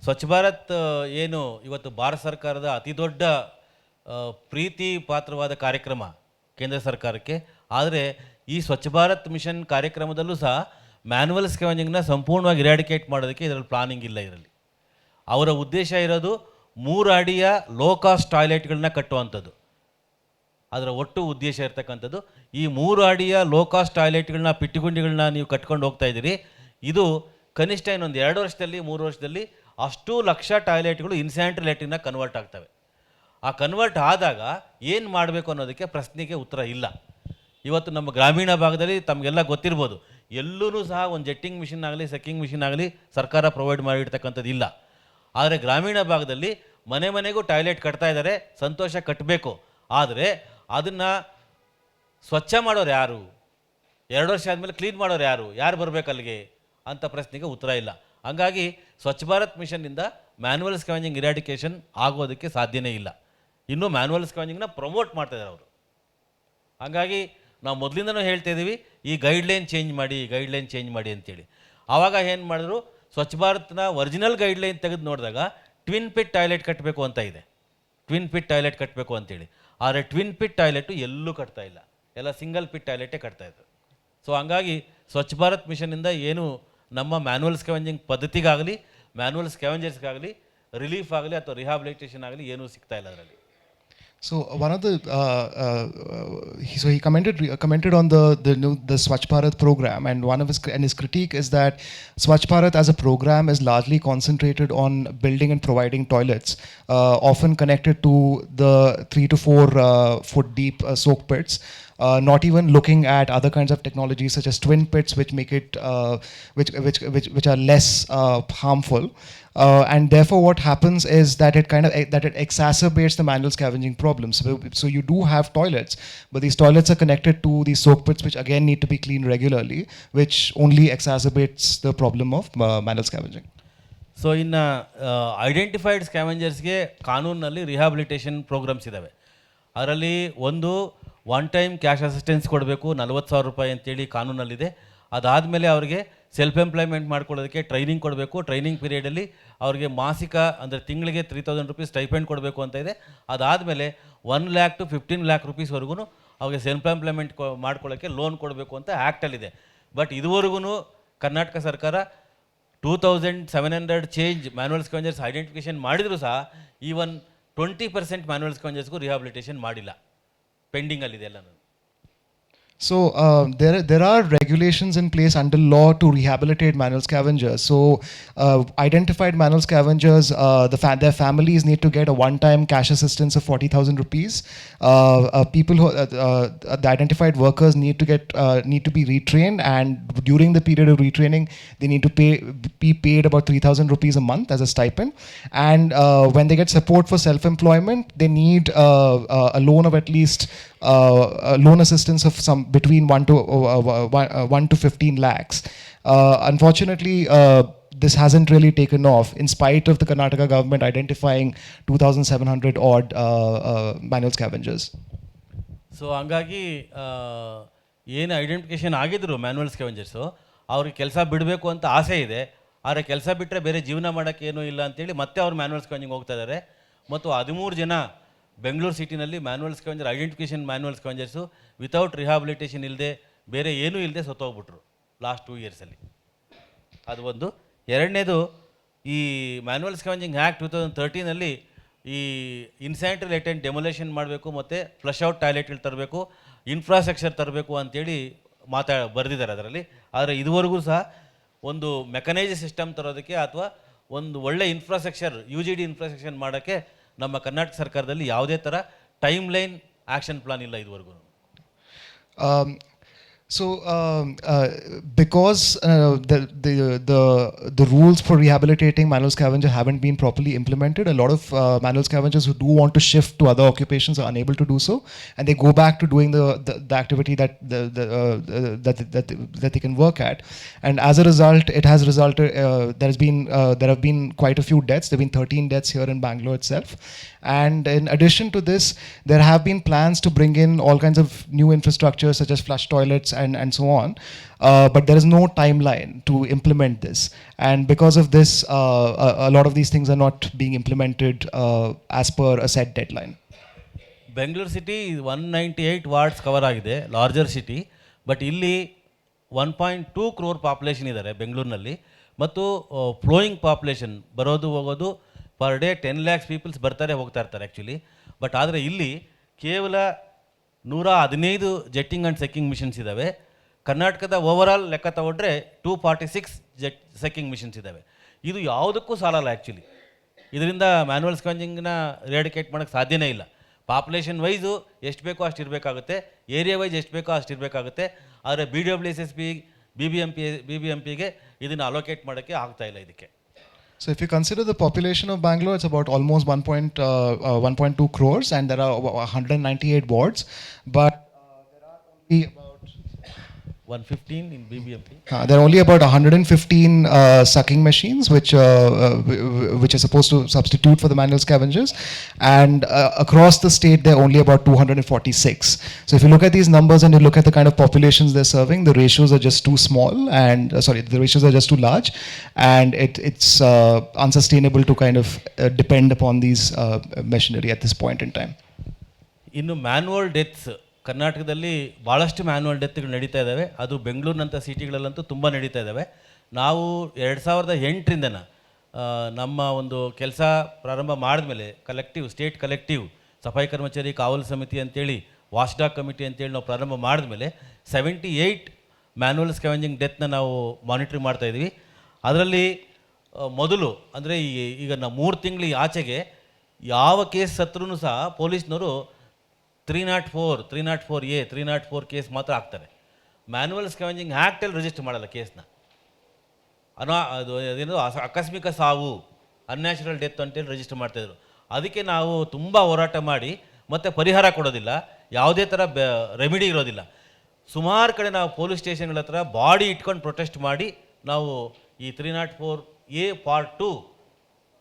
ಸ್ವಚ್ಛ ಭಾರತ್ ಏನು ಇವತ್ತು ಭಾರತ ಸರ್ಕಾರದ ಅತಿ ದೊಡ್ಡ ಪ್ರೀತಿ ಪಾತ್ರವಾದ ಕಾರ್ಯಕ್ರಮ ಕೇಂದ್ರ ಸರ್ಕಾರಕ್ಕೆ. ಆದರೆ ಈ ಸ್ವಚ್ಛ ಭಾರತ್ ಮಿಷನ್ ಕಾರ್ಯಕ್ರಮದಲ್ಲೂ ಸಹ ಮ್ಯಾನ್ಯುವಲ್ ಸ್ಕ್ಯಾವೆಂಜಿಂಗ್ನ ಸಂಪೂರ್ಣವಾಗಿ ಇರಾಡಿಕೇಟ್ ಮಾಡೋದಕ್ಕೆ ಇದರಲ್ಲಿ ಪ್ಲಾನಿಂಗ್ ಇಲ್ಲ. ಇದರಲ್ಲಿ ಅವರ ಉದ್ದೇಶ ಇರೋದು 3 ಅಡಿಯ ಲೋ ಕಾಸ್ಟ್ ಟಾಯ್ಲೆಟ್ಗಳನ್ನ ಕಟ್ಟುವಂಥದ್ದು. ಅದರ ಒಟ್ಟು ಉದ್ದೇಶ ಇರ್ತಕ್ಕಂಥದ್ದು ಈ 3 ಅಡಿಯ ಲೋ ಕಾಸ್ಟ್ ಟಾಯ್ಲೆಟ್ಗಳನ್ನ, ಪಿಟ್ಟಿಗುಂಡಿಗಳನ್ನ ನೀವು ಕಟ್ಕೊಂಡು ಹೋಗ್ತಾ ಇದ್ದೀರಿ. ಇದು ಕನಿಷ್ಠ ಇನ್ನೊಂದು 2 ವರ್ಷದಲ್ಲಿ 3 ವರ್ಷದಲ್ಲಿ ಅಷ್ಟು ಲಕ್ಷ ಟಾಯ್ಲೆಟ್ಗಳು ಇನ್ಸ್ಯಾನಿಟರಿ ಲ್ಯಾಟ್ರಿನ್ನ ಕನ್ವರ್ಟ್ ಆಗ್ತವೆ. ಆ ಕನ್ವರ್ಟ್ ಆದಾಗ ಏನು ಮಾಡಬೇಕು ಅನ್ನೋದಕ್ಕೆ ಪ್ರಶ್ನೆಗೆ ಉತ್ತರ ಇಲ್ಲ. ಇವತ್ತು ನಮ್ಮ ಗ್ರಾಮೀಣ ಭಾಗದಲ್ಲಿ ತಮಗೆಲ್ಲ ಗೊತ್ತಿರ್ಬೋದು, ಎಲ್ಲೂ ಸಹ ಒಂದು ಜೆಟ್ಟಿಂಗ್ ಮಿಷಿನ್ ಆಗಲಿ ಸೆಕ್ಕಿಂಗ್ ಮಿಷಿನ್ ಆಗಲಿ ಸರ್ಕಾರ ಪ್ರೊವೈಡ್ ಮಾಡಿರ್ತಕ್ಕಂಥದ್ದು ಇಲ್ಲ. ಆದರೆ ಗ್ರಾಮೀಣ ಭಾಗದಲ್ಲಿ ಮನೆ ಮನೆಗೂ ಟಾಯ್ಲೆಟ್ ಕಟ್ತಾ ಇದ್ದಾರೆ, ಸಂತೋಷ, ಕಟ್ಟಬೇಕು. ಆದರೆ ಅದನ್ನು ಸ್ವಚ್ಛ ಮಾಡೋರು ಯಾರು, 2 ವರ್ಷ ಆದಮೇಲೆ ಕ್ಲೀನ್ ಮಾಡೋರು ಯಾರು, ಯಾರು ಬರಬೇಕು ಅಲ್ಲಿಗೆ ಅಂತ ಪ್ರಶ್ನೆಗೆ ಉತ್ತರ ಇಲ್ಲ. ಹಂಗಾಗಿ ಸ್ವಚ್ಛ ಭಾರತ್ ಮಿಷನ್ನಿಂದ ಮ್ಯಾನ್ಯುವಲ್ ಸ್ಕ್ಯಾವೆಂಜಿಂಗ್ ಇರಾಡಿಕೇಷನ್ ಆಗೋದಕ್ಕೆ ಸಾಧ್ಯನೇ ಇಲ್ಲ. ಇನ್ನೂ ಮ್ಯಾನ್ಯುವಲ್ ಸ್ಕ್ಯಾವೆಂಜಿಂಗ್ನ ಪ್ರಮೋಟ್ ಮಾಡ್ತಾಯಿದ್ದಾರೆ ಅವರು. ಹಾಗಾಗಿ ನಾವು ಮೊದಲಿಂದನೂ ಹೇಳ್ತಾ ಇದ್ದೀವಿ, ಈ ಗೈಡ್ಲೈನ್ ಚೇಂಜ್ ಮಾಡಿ, ಗೈಡ್ಲೈನ್ ಚೇಂಜ್ ಮಾಡಿ ಅಂತೇಳಿ. ಆವಾಗ ಏನು ಮಾಡಿದ್ರು, ಸ್ವಚ್ಛ ಭಾರತ್ನ ಒರಿಜಿನಲ್ ಗೈಡ್ಲೈನ್ ತೆಗೆದು ನೋಡಿದಾಗ ಟ್ವಿನ್ ಪಿಟ್ ಟಾಯ್ಲೆಟ್ ಕಟ್ಟಬೇಕು ಅಂತ ಇದೆ, ಟ್ವಿನ್ ಪಿಟ್ ಟಾಯ್ಲೆಟ್ ಕಟ್ಟಬೇಕು ಅಂತೇಳಿ. ಆದರೆ ಟ್ವಿನ್ ಪಿಟ್ ಟಾಯ್ಲೆಟು ಎಲ್ಲೂ ಕಟ್ತಾ ಇಲ್ಲ, ಎಲ್ಲ ಸಿಂಗಲ್ ಪಿಟ್ ಟಾಯ್ಲೆಟೇ ಕಟ್ತಾಯಿದ್ರು. ಸೊ ಹಂಗಾಗಿ ಸ್ವಚ್ಛ ಭಾರತ್ ಮಿಷನ್ನಿಂದ ಏನು ನಮ್ಮ ಮ್ಯಾನ್ಯುವಲ್ ಸ್ಕ್ಯಾವೆಂಜಿಂಗ್ ಪದ್ಧತಿಗಾಗಲಿ, ಮ್ಯಾನ್ಯುವಲ್ ಸ್ಕ್ಯಾವೆಂಜರ್ಸ್ಗಾಗಲಿ, ರಿಲೀಫ್ ಆಗಲಿ ಅಥವಾ ರಿಹಾಬಿಲಿಟೇಷನ್ ಆಗಲಿ ಏನೂ ಸಿಗ್ತಾ ಇಲ್ಲ ಅದರಲ್ಲಿ. So one of the he commented on the Swachh Bharat program, and one of his critique is that Swachh Bharat as a program is largely concentrated on building and providing toilets, often connected to the 3 to 4 foot deep soak pits. Not even looking at other kinds of technologies such as twin pits, which make it which are less harmful. And therefore what happens is that it exacerbates the manual scavenging problems. So you do have toilets, but these toilets are connected to these soak pits, which again need to be cleaned regularly, which only exacerbates the problem of manual scavenging. So ಇನ್ನು identified ಸ್ಕ್ಯಾವೆಂಜರ್ಸ್ಗೆ ಕಾನೂನಿನಲ್ಲಿ rehabilitation programmes ಇದ್ದಾವೆ. ಅದರಲ್ಲಿ ಒಂದು one time cash assistance ಕೊಡಬೇಕು, 40,000 ರೂಪಾಯಿ ಅಂತೇಳಿ ಕಾನೂನಲ್ಲಿದೆ. ಅದಾದಮೇಲೆ ಅವರಿಗೆ ಸೆಲ್ಫ್ ಎಂಪ್ಲಾಯ್ಮೆಂಟ್ ಮಾಡ್ಕೊಳ್ಳೋದಕ್ಕೆ ಟ್ರೈನಿಂಗ್ ಕೊಡಬೇಕು. ಟ್ರೈನಿಂಗ್ ಪೀರಿಯಡಲ್ಲಿ ಅವ್ರಿಗೆ ಮಾಸಿಕ ಅಂದರೆ ತಿಂಗಳಿಗೆ 3,000 ರೂಪೀಸ್ ಸ್ಟೈಪೆಂಡ್ ಕೊಡಬೇಕು ಅಂತ ಇದೆ. ಅದಾದಮೇಲೆ 1 lakh to 15 lakh ರೂಪೀಸ್ವರೆಗೂ ಅವ್ರಿಗೆ ಸೆಲ್ಫ್ ಎಂಪ್ಲಾಯ್ಮೆಂಟ್ ಮಾಡ್ಕೊಳ್ಳೋಕ್ಕೆ ಲೋನ್ ಕೊಡಬೇಕು ಅಂತ ಆ್ಯಕ್ಟಲ್ಲಿದೆ. ಬಟ್ ಇದುವರೆಗೂ ಕರ್ನಾಟಕ ಸರ್ಕಾರ 2,700 ಚೇಂಜ್ ಮ್ಯಾನ್ಯುವಲ್ ಸ್ಕ್ಯಾವೆಂಜರ್ಸ್ ಐಡೆಂಟಿಫಿಕೇಷನ್ ಮಾಡಿದರೂ ಸಹ ಈವನ್ 20% ಮ್ಯಾನ್ಯುವಲ್ ಸ್ಕ್ಯಾವೆಂಜರ್ಸ್ಗೂ ರಿಹಾಬಿಲಿಟೇಷನ್ ಮಾಡಿಲ್ಲ, ಪೆಂಡಿಂಗಲ್ಲಿದೆ ಎಲ್ಲ. So there are regulations in place under law to rehabilitate manual scavengers. So identified manual scavengers, their families need to get a one-time cash assistance of 40,000 rupees. People who the identified workers need to be retrained, and during the period of retraining, they need to be paid about 3,000 rupees a month as a stipend. And when they get support for self-employment, they need a loan of at least loan assistance of some between 1 to 15 lakhs. Unfortunately, this hasn't really taken off, in spite of the Karnataka government identifying 2,700 odd manual scavengers. So ಹಂಗಾಗಿ ಏನು identification ಆಗಿದ್ರು manual ಸ್ಕ್ಯಾವೆಂಜರ್ಸು, ಅವ್ರಿಗೆ ಕೆಲಸ ಬಿಡಬೇಕು ಅಂತ ಆಸೆ ಇದೆ, ಆದರೆ ಕೆಲಸ ಬಿಟ್ಟರೆ ಬೇರೆ ಜೀವನ ಮಾಡೋಕ್ಕೆ ಏನೂ ಇಲ್ಲ ಅಂತೇಳಿ ಮತ್ತೆ ಅವ್ರು ಮ್ಯಾನ್ಯುವಲ್ ಸ್ಕ್ಯಾವೆಂಜಿಂಗ್ ಹೋಗ್ತಾ ಇದ್ದಾರೆ. ಮತ್ತು 13 ಜನ ಬೆಂಗಳೂರು ಸಿಟಿನಲ್ಲಿ manual scavenger identification manual scavengers without rehabilitation ಇಲ್ಲದೆ, ಬೇರೆ ಏನೂ ಇಲ್ಲದೆ ಸತ್ತೋಗ್ಬಿಟ್ರು ಲಾಸ್ಟ್ 2 ಇಯರ್ಸಲ್ಲಿ. ಅದು ಒಂದು. ಎರಡನೇದು, ಈ ಮ್ಯಾನ್ಯುವಲ್ ಸ್ಕ್ಯಾವೆಂಜಿಂಗ್ ಆ್ಯಕ್ಟ್ 2013ನಲ್ಲಿ ಈ ಇನ್ಸ್ಯಾನಿಟರಿ ಲೇಟೆಂಟ್ ಡೆಮೊಲೇಷನ್ ಮಾಡಬೇಕು ಮತ್ತು ಫ್ಲಶ್ ಔಟ್ ಟಾಯ್ಲೆಟ್ಗಳು ತರಬೇಕು, ಇನ್ಫ್ರಾಸ್ಟ್ರಕ್ಚರ್ ತರಬೇಕು ಅಂತೇಳಿ ಬರೆದಿದ್ದಾರೆ ಅದರಲ್ಲಿ. ಆದರೆ ಇದುವರೆಗೂ ಸಹ ಒಂದು ಮೆಕನೈಸ್ಡ್ ಸಿಸ್ಟಮ್ ತರೋದಕ್ಕೆ ಅಥವಾ ಒಂದು ಒಳ್ಳೆ ಇನ್ಫ್ರಾಸ್ಟ್ರಕ್ಚರ್ UGD ಇನ್ಫ್ರಾಸ್ಟ್ರಕ್ಚರ್ ಮಾಡೋಕ್ಕೆ ನಮ್ಮ ಕರ್ನಾಟಕ ಸರ್ಕಾರದಲ್ಲಿ ಯಾವುದೇ ಥರ ಟೈಮ್ ಲೈನ್ ಆ್ಯಕ್ಷನ್ ಪ್ಲಾನ್ ಇಲ್ಲ ಇದುವರೆಗೂ. So, because the rules for rehabilitating manual scavenger haven't been properly implemented, a lot of manual scavengers who do want to shift to other occupations are unable to do so, and they go back to doing the activity that they can work at. And as a result, it has resulted. There have been quite a few deaths. There have been 13 deaths here in Bangalore itself. And in addition to this, there have been plans to bring in all kinds of new infrastructure such as flush toilets and so on, but there is no timeline to implement this, and because of this, a lot of these things are not being implemented as per a set deadline. Bengaluru city 198 wards cover ಆಗಿದೆ, larger city. But ಇಲ್ಲಿ 1.2 crore population ಇದ್ದಾರೆ ಬೆಂಗಳೂರಿನಲ್ಲಿ, ಮತ್ತು flowing population ಬರೋದು ಹೋಗೋದು per day 10 lakhs people's ಬರ್ತಾರೆ ಹೋಗ್ತಾ ಇರ್ತಾರೆ ಆ್ಯಕ್ಚುಲಿ. ಬಟ್ ಆದರೆ ಇಲ್ಲಿ ಕೇವಲ 115 ಜೆಟ್ಟಿಂಗ್ ಆ್ಯಂಡ್ ಸೆಕ್ಕಿಂಗ್ ಮಿಷನ್ಸ್ ಇದ್ದಾವೆ. ಕರ್ನಾಟಕದ ಓವರಾಲ್ ಲೆಕ್ಕ ತಗೊಂಡ್ರೆ 246 ಸೆಕ್ಕಿಂಗ್ ಮಿಷನ್ಸ್ ಇದ್ದಾವೆ. ಇದು ಯಾವುದಕ್ಕೂ ಸಾಲಲ್ಲ ಆ್ಯಕ್ಚುಲಿ. ಇದರಿಂದ ಮ್ಯಾನ್ಯುವಲ್ ಸ್ಕ್ಯಾವೆಂಜಿಂಗ್ನ ರೇಡಿಕೇಟ್ ಮಾಡೋಕ್ಕೆ ಸಾಧ್ಯನೇ ಇಲ್ಲ. ಪಾಪ್ಯುಲೇಷನ್ ವೈಸು ಎಷ್ಟು ಬೇಕೋ ಅಷ್ಟು ಇರಬೇಕಾಗುತ್ತೆ, ಏರಿಯಾ ವೈಸ್ ಎಷ್ಟು ಬೇಕೋ ಅಷ್ಟು ಇರಬೇಕಾಗುತ್ತೆ. ಆದರೆ BWSSP BBMPಗೆ ಇದನ್ನು ಅಲೋಕೇಟ್ ಮಾಡೋಕ್ಕೆ ಆಗ್ತಾ ಇಲ್ಲ ಇದಕ್ಕೆ. So if you consider the population of Bangalore, it's about almost 1.2 crores, and there are 198 wards, but there are only about 115 in BBMP. There are only about 115 sucking machines which are supposed to substitute for the manual scavengers, and across the state there are only about 246. So if you look at these numbers and you look at the kind of populations they're serving, the ratios are just too small, and the ratios are just too large, and it's unsustainable to kind of depend upon these machinery at this point in time. ಇನ್ನು manual deaths ಕರ್ನಾಟಕದಲ್ಲಿ ಭಾಳಷ್ಟು manual ಡೆತ್ಗಳು ನಡೀತಾ ಇದ್ದಾವೆ. ಅದು ಬೆಂಗಳೂರಿನಂಥ ಸಿಟಿಗಳಲ್ಲಂತೂ ತುಂಬ ನಡೀತಾ ಇದ್ದಾವೆ. ನಾವು 2008ರಿಂದನ ನಮ್ಮ ಒಂದು ಕೆಲಸ ಪ್ರಾರಂಭ ಮಾಡಿದ್ಮೇಲೆ ಸ್ಟೇಟ್ ಕಲೆಕ್ಟಿವ್ ಸಫಾಯಿ ಕರ್ಮಚಾರಿ ಕಾವಲು ಸಮಿತಿ ಅಂತೇಳಿ, ವಾಚ್ಡಾಗ್ ಕಮಿಟಿ ಅಂತೇಳಿ ನಾವು ಪ್ರಾರಂಭ ಮಾಡಿದ್ಮೇಲೆ 78 ಮ್ಯಾನ್ಯುವಲ್ ಸ್ಕ್ಯಾವೆಂಜಿಂಗ್ ಡೆತ್ನ ನಾವು ಮಾನಿಟ್ರಿಂಗ್ ಮಾಡ್ತಾಯಿದ್ವಿ. ಅದರಲ್ಲಿ ಮೊದಲು ಅಂದರೆ ಈಗ ನಾವು 3 ತಿಂಗಳು ಆಚೆಗೆ ಯಾವ ಕೇಸ್ ಸತ್ರೂ ಸಹ ಪೊಲೀಸ್ನವರು 304, 304A, 304 ಕೇಸ್ ಮಾತ್ರ ಆಗ್ತಾರೆ. ಮ್ಯಾನ್ಯುವಲ್ ಸ್ಕ್ಯಾವೆಂಜಿಂಗ್ ಆ್ಯಕ್ಟಲ್ಲಿ ರಿಜಿಸ್ಟರ್ ಮಾಡಲ್ಲ ಕೇಸ್ನ. ಅದೇನೋ ಆಕಸ್ಮಿಕ ಸಾವು, ಅನ್ಯಾಚುರಲ್ ಡೆತ್ ಅಂತೇಳಿ ರಿಜಿಸ್ಟರ್ ಮಾಡ್ತಾಯಿದ್ರು. ಅದಕ್ಕೆ ನಾವು ತುಂಬ ಹೋರಾಟ ಮಾಡಿ ಮತ್ತು ಪರಿಹಾರ ಕೊಡೋದಿಲ್ಲ, ಯಾವುದೇ ಥರ ರೆಮಿಡಿ ಇರೋದಿಲ್ಲ. ಸುಮಾರು ಕಡೆ ನಾವು ಪೊಲೀಸ್ ಸ್ಟೇಷನ್ಗಳ ಹತ್ರ ಬಾಡಿ ಇಟ್ಕೊಂಡು ಪ್ರೊಟೆಸ್ಟ್ ಮಾಡಿ ನಾವು ಈ 304A Part 2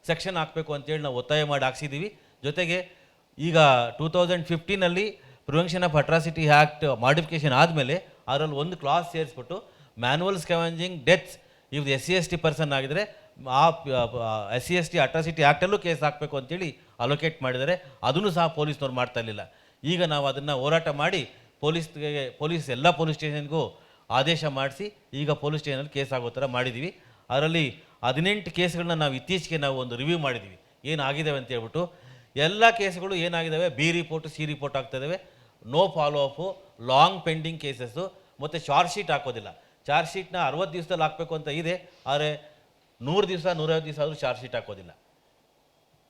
ಸೆಕ್ಷನ್ ಹಾಕಬೇಕು ಅಂತೇಳಿ ನಾವು ಒತ್ತಾಯ ಮಾಡಿ ಹಾಕ್ಸಿದ್ದೀವಿ. ಜೊತೆಗೆ ಈಗ 2015ನಲ್ಲಿ prevention of atrocity act modification ಆದಮೇಲೆ ಅದರಲ್ಲಿ ಒಂದು ಕ್ಲಾಸ್ ಸೇರಿಸ್ಬಿಟ್ಟು ಮ್ಯಾನ್ಯುವಲ್ ಸ್ಕ್ಯಾವೆಂಜಿಂಗ್ ಡೆತ್ಸ್ ಇವ್ದು SC/ST ಪರ್ಸನ್ ಆಗಿದರೆ ಆ SC/ST ಅಟ್ರಾಸಿಟಿ ಆ್ಯಕ್ಟಲ್ಲೂ ಕೇಸ್ ಹಾಕಬೇಕು ಅಂತೇಳಿ ಅಲೋಕೇಟ್ ಮಾಡಿದ್ದಾರೆ. ಅದನ್ನು ಸಹ ಪೊಲೀಸ್ನವ್ರು ಮಾಡ್ತಾ ಇರಲಿಲ್ಲ. ಈಗ ನಾವು ಅದನ್ನು ಹೋರಾಟ ಮಾಡಿ ಎಲ್ಲ ಪೊಲೀಸ್ ಸ್ಟೇಷನ್ಗೂ ಆದೇಶ ಮಾಡಿಸಿ ಈಗ ಪೊಲೀಸ್ ಸ್ಟೇಷನಲ್ಲಿ ಕೇಸ್ ಆಗೋ ಥರ ಮಾಡಿದ್ದೀವಿ. ಅದರಲ್ಲಿ 18 ಕೇಸ್ಗಳನ್ನ ನಾವು ಇತ್ತೀಚೆಗೆ ನಾವು ಒಂದು ರಿವ್ಯೂ ಮಾಡಿದ್ದೀವಿ ಏನಾಗಿದ್ದಾವೆ ಅಂತ ಹೇಳ್ಬಿಟ್ಟು. ಎಲ್ಲ ಕೇಸ್ಗಳು ಏನಾಗಿದ್ದಾವೆ, ಬಿ ರಿಪೋರ್ಟು ಸಿ ರಿಪೋರ್ಟ್ ಆಗ್ತಾಯಿದ್ದಾವೆ, no follow up, long pending cases, ಮತ್ತು ಚಾರ್ಜ್ ಶೀಟ್ ಹಾಕೋದಿಲ್ಲ. ಚಾರ್ಜ್ ಶೀಟ್ನ 60 ದಿವಸದಲ್ಲಿ ಹಾಕಬೇಕು ಅಂತ ಇದೆ, ಆದರೆ 100 ದಿವಸ 150 ದಿವಸ ಆದರೂ ಚಾರ್ಜ್ ಶೀಟ್ ಹಾಕೋದಿಲ್ಲ.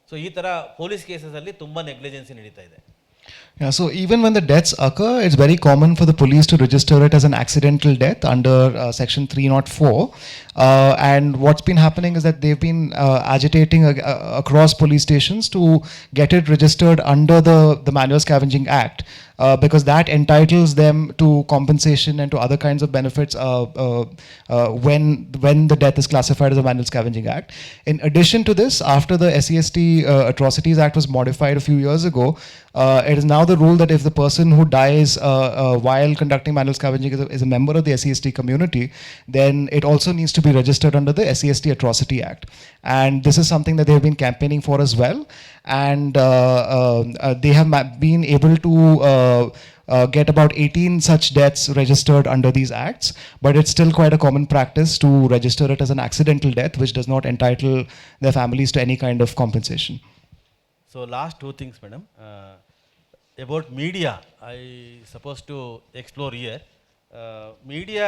ಸೊ ಈ ಥರ ಪೊಲೀಸ್ ಕೇಸಸಲ್ಲಿ ತುಂಬ ನೆಗ್ಲಿಜೆನ್ಸಿ ನಡೀತಾ ಇದೆ. Yeah, so even when the deaths occur, it's very common for the police to register it as an accidental death under section 304. And what's been happening is that they've been agitating across police stations to get it registered under the Manual Scavenging Act. Because that entitles them to compensation and to other kinds of benefits when the death is classified as a Manual Scavenging Act. In addition to this, after the SCST Atrocities Act was modified a few years ago, it is now the rule that if the person who dies while conducting manual scavenging is a member of the SCST community, then it also needs to be registered under the SCST Atrocity Act. And this is something that they have been campaigning for as well. And they have been able to get about 18 such deaths registered under these acts, but it's still quite a common practice to register it as an accidental death, which does not entitle their families to any kind of compensation. So last two things, madam. About media, I supposed to explore here. Media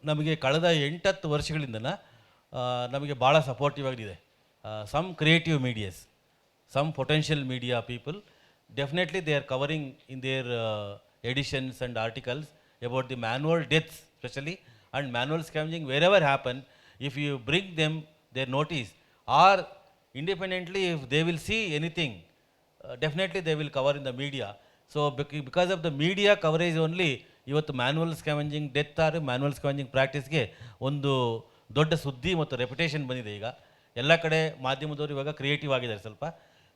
ನಮಗೆ ಕಳೆದ 8-10 ವರ್ಷಗಳಿಂದ ನಮಗೆ ಭಾಳ supportive ಆಗಿದೆ. Some creative medias, some potential media people, definitely they are covering in their editions and articles about the manual deaths especially and manual scavenging wherever happen. If you bring them their notice or independently if they will see anything, definitely they will cover in the media. So because of the media coverage only ಇವತ್ತು manual scavenging death or manual scavenging ಪ್ರಾಕ್ಟೀಸ್ಗೆ ಒಂದು ದೊಡ್ಡ ಸುದ್ದಿ ಮತ್ತು reputation ಬಂದಿದೆ. ಈಗ ಎಲ್ಲ ಕಡೆ ಮಾಧ್ಯಮದವರು ಇವಾಗ ಕ್ರಿಯೇಟಿವ್ ಆಗಿದ್ದಾರೆ ಸ್ವಲ್ಪ.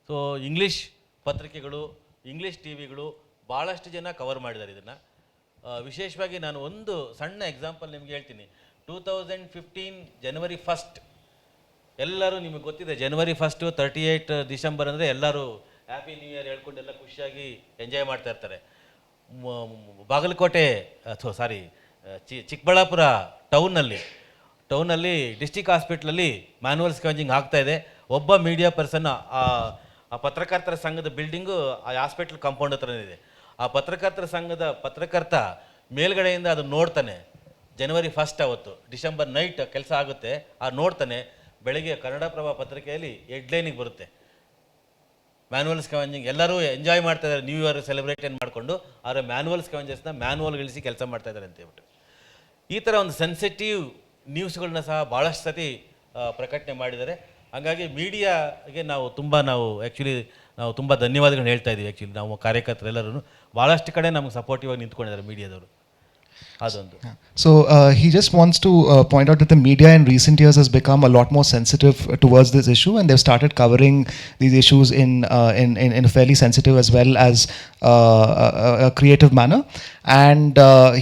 ಸೊ ಇಂಗ್ಲೀಷ್ ಪತ್ರಿಕೆಗಳು, ಇಂಗ್ಲೀಷ್ ಟಿ ವಿಗಳು ಭಾಳಷ್ಟು ಜನ ಕವರ್ ಮಾಡಿದ್ದಾರೆ ಇದನ್ನು. ವಿಶೇಷವಾಗಿ ನಾನು ಒಂದು ಸಣ್ಣ ಎಕ್ಸಾಂಪಲ್ ನಿಮ್ಗೆ ಹೇಳ್ತೀನಿ. 2015 ಜನವರಿ 1 ಎಲ್ಲರೂ ನಿಮಗೆ ಗೊತ್ತಿದೆ, ಜನವರಿ 1 38 ಡಿಸೆಂಬರ್ ಅಂದರೆ ಎಲ್ಲರೂ ಹ್ಯಾಪಿ ನ್ಯೂ ಇಯರ್ ಹೇಳ್ಕೊಂಡೆಲ್ಲ ಖುಷಿಯಾಗಿ ಎಂಜಾಯ್ ಮಾಡ್ತಾ ಇರ್ತಾರೆ. ಬಾಗಲಕೋಟೆ ಚಿಕ್ಕಬಳ್ಳಾಪುರ ಟೌನಲ್ಲಿ ಡಿಸ್ಟಿಕ್ ಹಾಸ್ಪಿಟ್ಲಲ್ಲಿ ಮ್ಯಾನ್ಯುವಲ್ ಸ್ಕ್ಯಾವೆಂಜಿಂಗ್ ಆಗ್ತಾಯಿದೆ. ಒಬ್ಬ ಮೀಡಿಯಾ ಪರ್ಸನ್ ಆ ಪತ್ರಕರ್ತರ ಸಂಘದ ಬಿಲ್ಡಿಂಗು ಆ ಹಾಸ್ಪಿಟ್ಲ್ ಕಾಂಪೌಂಡ್ ಹತ್ರ ಇದೆ. ಆ ಪತ್ರಕರ್ತರ ಸಂಘದ ಪತ್ರಕರ್ತ ಮೇಲ್ಗಡೆಯಿಂದ ಅದು ನೋಡ್ತಾನೆ. ಜನವರಿ 1 ಅವತ್ತು ಡಿಸೆಂಬರ್ ನೈಟ್ ಕೆಲಸ ಆಗುತ್ತೆ, ನೋಡ್ತಾನೆ. ಬೆಳಗ್ಗೆ ಕನ್ನಡಪ್ರಭ ಪತ್ರಿಕೆಯಲ್ಲಿ ಹೆಡ್ಲೈನಿಗೆ ಬರುತ್ತೆ, ಮ್ಯಾನ್ಯುವಲ್ ಸ್ಕ್ಯಾವೆಂಜಿಂಗ್ ಎಲ್ಲರೂ ಎಂಜಾಯ್ ಮಾಡ್ತಾ ಇದ್ದಾರೆ, ನ್ಯೂ ಇಯರ್ ಸೆಲೆಬ್ರೇಷನ್ ಮಾಡಿಕೊಂಡು, ಆದರೆ ಮ್ಯಾನ್ಯುವಲ್ ಸ್ಕ್ಯಾವೆಂಜರ್ಸ್ನ ಮ್ಯಾನ್ಯುವಲ್ಗಳಿಸಿ ಕೆಲಸ ಮಾಡ್ತಾ ಇದ್ದಾರೆ ಅಂತ ಹೇಳ್ಬಿಟ್ಟು. ಈ ಥರ ಒಂದು ಸೆನ್ಸಿಟಿವ್ ನ್ಯೂಸ್ಗಳನ್ನ ಸಹ ಭಾಳಷ್ಟು ಸತಿ ಪ್ರಕಟಣೆ ಮಾಡಿದ್ದಾರೆ. ಹಾಗಾಗಿ ಮೀಡಿಯಾಗೆ ನಾವು ಆ್ಯಕ್ಚುಲಿ ನಾವು ತುಂಬ ಧನ್ಯವಾದಗಳನ್ನ ಹೇಳ್ತಾ ಇದ್ದೀವಿ. ಆ್ಯಕ್ಚುಲಿ ನಾವು ಕಾರ್ಯಕರ್ತರೆಲ್ಲರೂ ಭಾಳಷ್ಟು ಕಡೆ ನಮ್ಗೆ ಸಪೋರ್ಟಿವ್ ಆಗಿ ನಿಂತ್ಕೊಂಡಿದ್ದಾರೆ ಮೀಡಿಯಾದವರು. So he just wants to point out that the media in recent years has become a lot more sensitive towards this issue, and they've started covering these issues in a fairly sensitive as well as a creative manner. And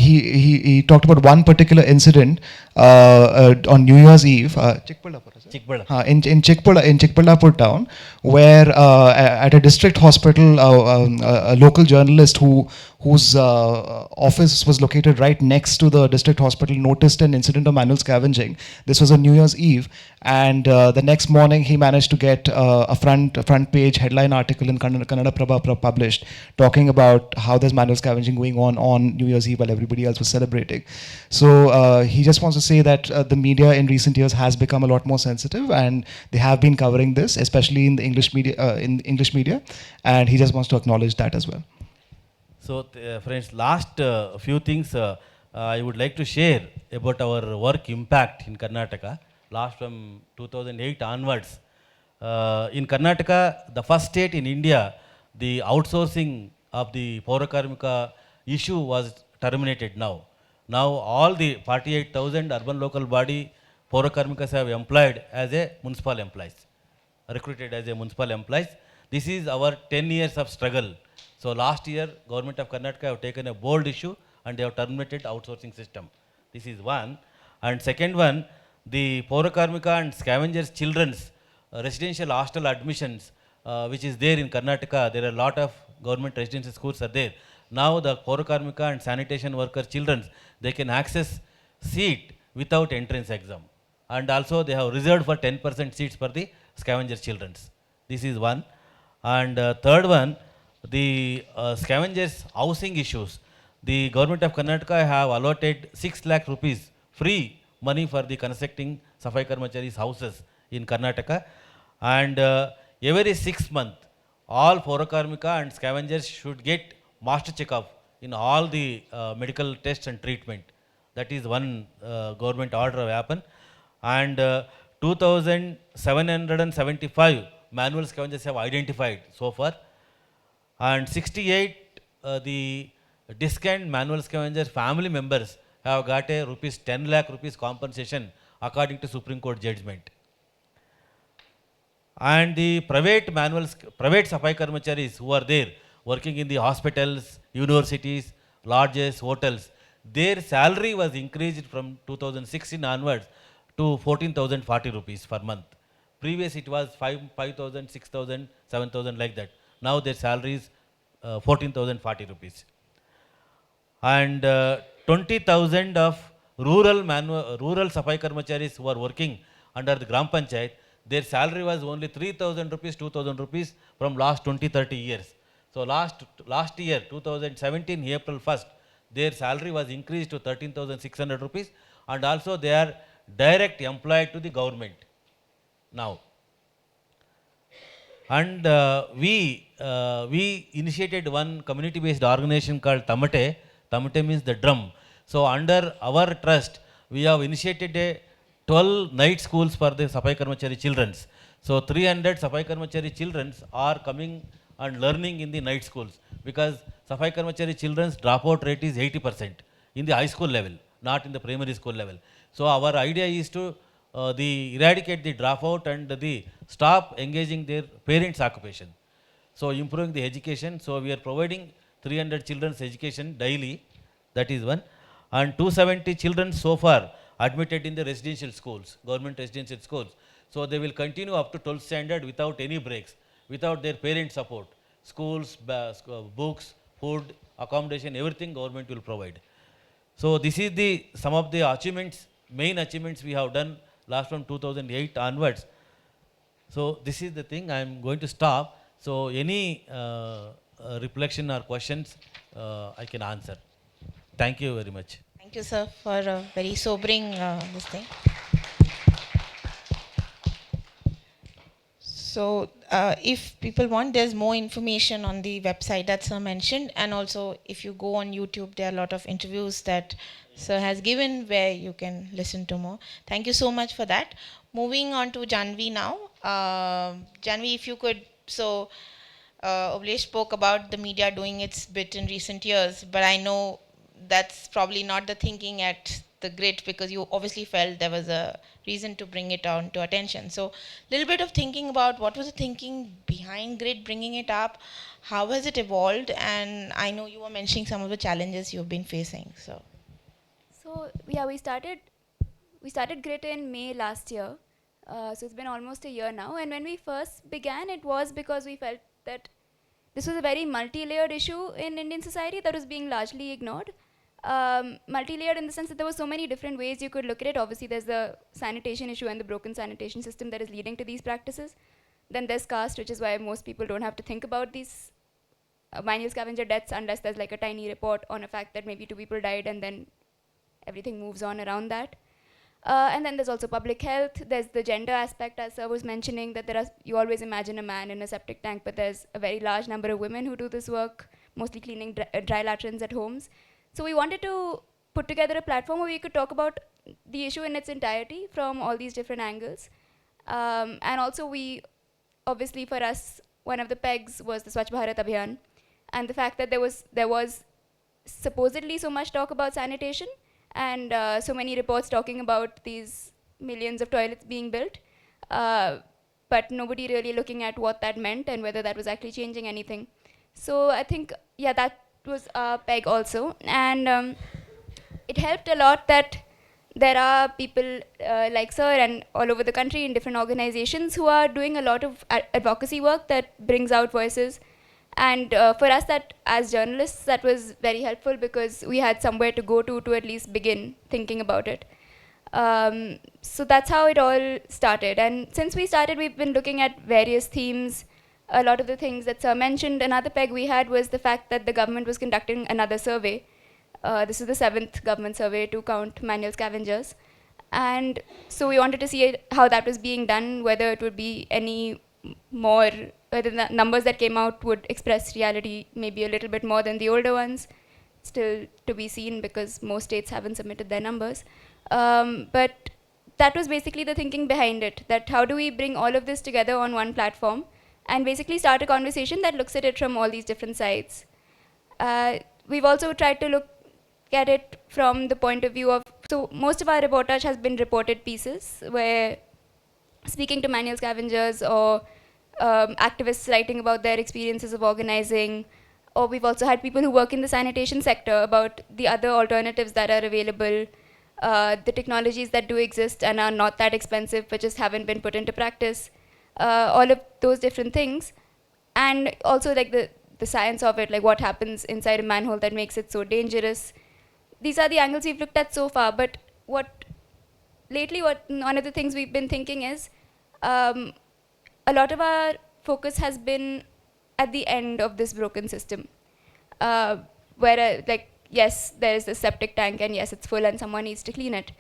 he talked about one particular incident on New Year's Eve, in Chikballapur town, where at a district hospital, a local journalist whose office was located right next to the district hospital noticed an incident of manual scavenging. This was on New Year's Eve, and the next morning he managed to get a front page headline article in Kannada Prabha published, talking about how there's manual scavenging going on New Year's Eve while everybody else was celebrating. So he just wants to say that the media in recent years has become a lot more sensitive, and they have been covering this, especially in the English media, and he just wants to acknowledge that as well. So friends, last few things I would like to share about our work impact in Karnataka. Last from 2008 onwards, in Karnataka, the first state in India, the outsourcing of the Paurakarmika issue was terminated now. Now all the 48,000 urban local body Paurakarmikas have employed as a municipal employees, recruited as a municipal employees. This is our 10 years of struggle. So last year, Government of Karnataka have taken a bold issue and they have terminated outsourcing system. This is one. And second one, the Paurakarmika and scavengers children's residential hostel admissions, which is there in Karnataka. There are a lot of government residential schools are there. Now the Paurakarmika and sanitation worker children, they can access seat without entrance exam. And also they have reserved for 10% seats for the scavenger children. This is one. And third one, the scavengers housing issues. The government of Karnataka have allotted 6 lakh rupees free money for the constructing Safai Karmacharis houses in Karnataka. And every 6 months, all Porokarmika and scavengers should get master checkup in all the medical tests and treatment. That is one government order have happened. And 2,775 manual scavengers have identified so far. And 68 the discount manual scavenger family members have got a rupees 10 lakh rupees compensation according to Supreme Court judgment. And the private Safai Karmacharis who are there working in the hospitals, universities, lodges, hotels, their salary was increased from 2016 onwards to 14,040 rupees per month. Previous it was 5,000, 6,000, 7,000 like that. Now their salary is 14,040 rupees. And 20,000 of rural Safai Karmacharis who are working under the Gram Panchayat, their salary was only 3,000 rupees, 2,000 rupees from last 20, 30 years. So last year, 2017, April 1st, their salary was increased to 13,600 rupees, and also they are direct employed to the government now. And we initiated one community-based organization called Tamate. Tamate means the drum. So under our trust, we have initiated a 12 night schools for the Safai Karmachari children. So 300 Safai Karmachari children are coming and learning in the night schools, because Safai Karmachari children's dropout rate is 80% in the high school level, not in the primary school level. So our idea is to eradicate the dropout and the stop engaging their parents' occupation. So improving the education. So we are providing 300 children's education daily. That is one. And 270 children so far admitted in the residential schools, government residential schools. So they will continue up to 12th standard without any breaks, without their parent support. Schools, books, food, accommodation, everything government will provide. So this is the some of the achievements, main achievements we have done last from 2008 onwards. So this is the thing. I am going to stop. So any reflection or questions I can answer. Thank you very much. Thank you, sir, for a very sobering this thing. So, if people want, there's more information on the website that Sir mentioned, and also if you go on YouTube, there are a lot of interviews that Sir has given where you can listen to more. Thank you so much for that. Moving on to Jahnavi now. Jahnavi, if you could, so Obalesh spoke about the media doing its bit in recent years, but I know that's probably not the thinking at the grid, because you obviously felt there was a reason to bring it on to attention. So a little bit of thinking about what was the thinking behind grid bringing it up, how has it evolved, and I know you were mentioning some of the challenges you've been facing. So yeah, we started grid in May last year. So it's been almost a year now, and when we first began, it was because we felt that this was a very multi-layered issue in Indian society that was being largely ignored. Multi-layered in the sense that there were so many different ways you could look at it. Obviously, there's the sanitation issue and the broken sanitation system that is leading to these practices. Then there's caste, which is why most people don't have to think about these manual scavenger deaths unless there's like a tiny report on a fact that maybe 2 people died, and then everything moves on around that. And then there's also public health. There's the gender aspect, as Sir was mentioning, that you always imagine a man in a septic tank, but there's a very large number of women who do this work, mostly cleaning dry latrines at homes. So we wanted to put together a platform where we could talk about the issue in its entirety from all these different angles. And also obviously for us, one of the pegs was the Swachh Bharat Abhiyan, and the fact that there was supposedly so much talk about sanitation, and so many reports talking about these millions of toilets being built, but nobody really looking at what that meant and whether that was actually changing anything. So I think, yeah, that was a peg also. And it helped a lot that there are people like Sir and all over the country in different organizations who are doing a lot of advocacy work that brings out voices. And for us, that as journalists, that was very helpful because we had somewhere to go to at least begin thinking about it. So that's how it all started. And since we started, we've been looking at various themes a lot of the things that Sir mentioned. Another peg we had was the fact that the government was conducting another survey. This is the 7th government survey to count manual scavengers. And so we wanted to see how that was being done, whether it would be any more, whether the numbers that came out would express reality maybe a little bit more than the older ones. Still to be seen because most states haven't submitted their numbers. But that was basically the thinking behind it, that how do we bring all of this together on one platform and basically start a conversation that looks at it from all these different sides. We've also tried to look at it from the point of view of, so most of our reportage has been reported pieces where speaking to manual scavengers or activists writing about their experiences of organizing, or we've also had people who work in the sanitation sector about the other alternatives that are available, the technologies that do exist and are not that expensive but just haven't been put into practice, all of those different things. And also like the science of it, like what happens inside a manhole that makes it so dangerous. These are the angles we've looked at so far, but what one of the things we've been thinking is, a lot of our focus has been at the end of this broken system, where like, yes, there is the septic tank and yes, it's full and someone needs to clean it.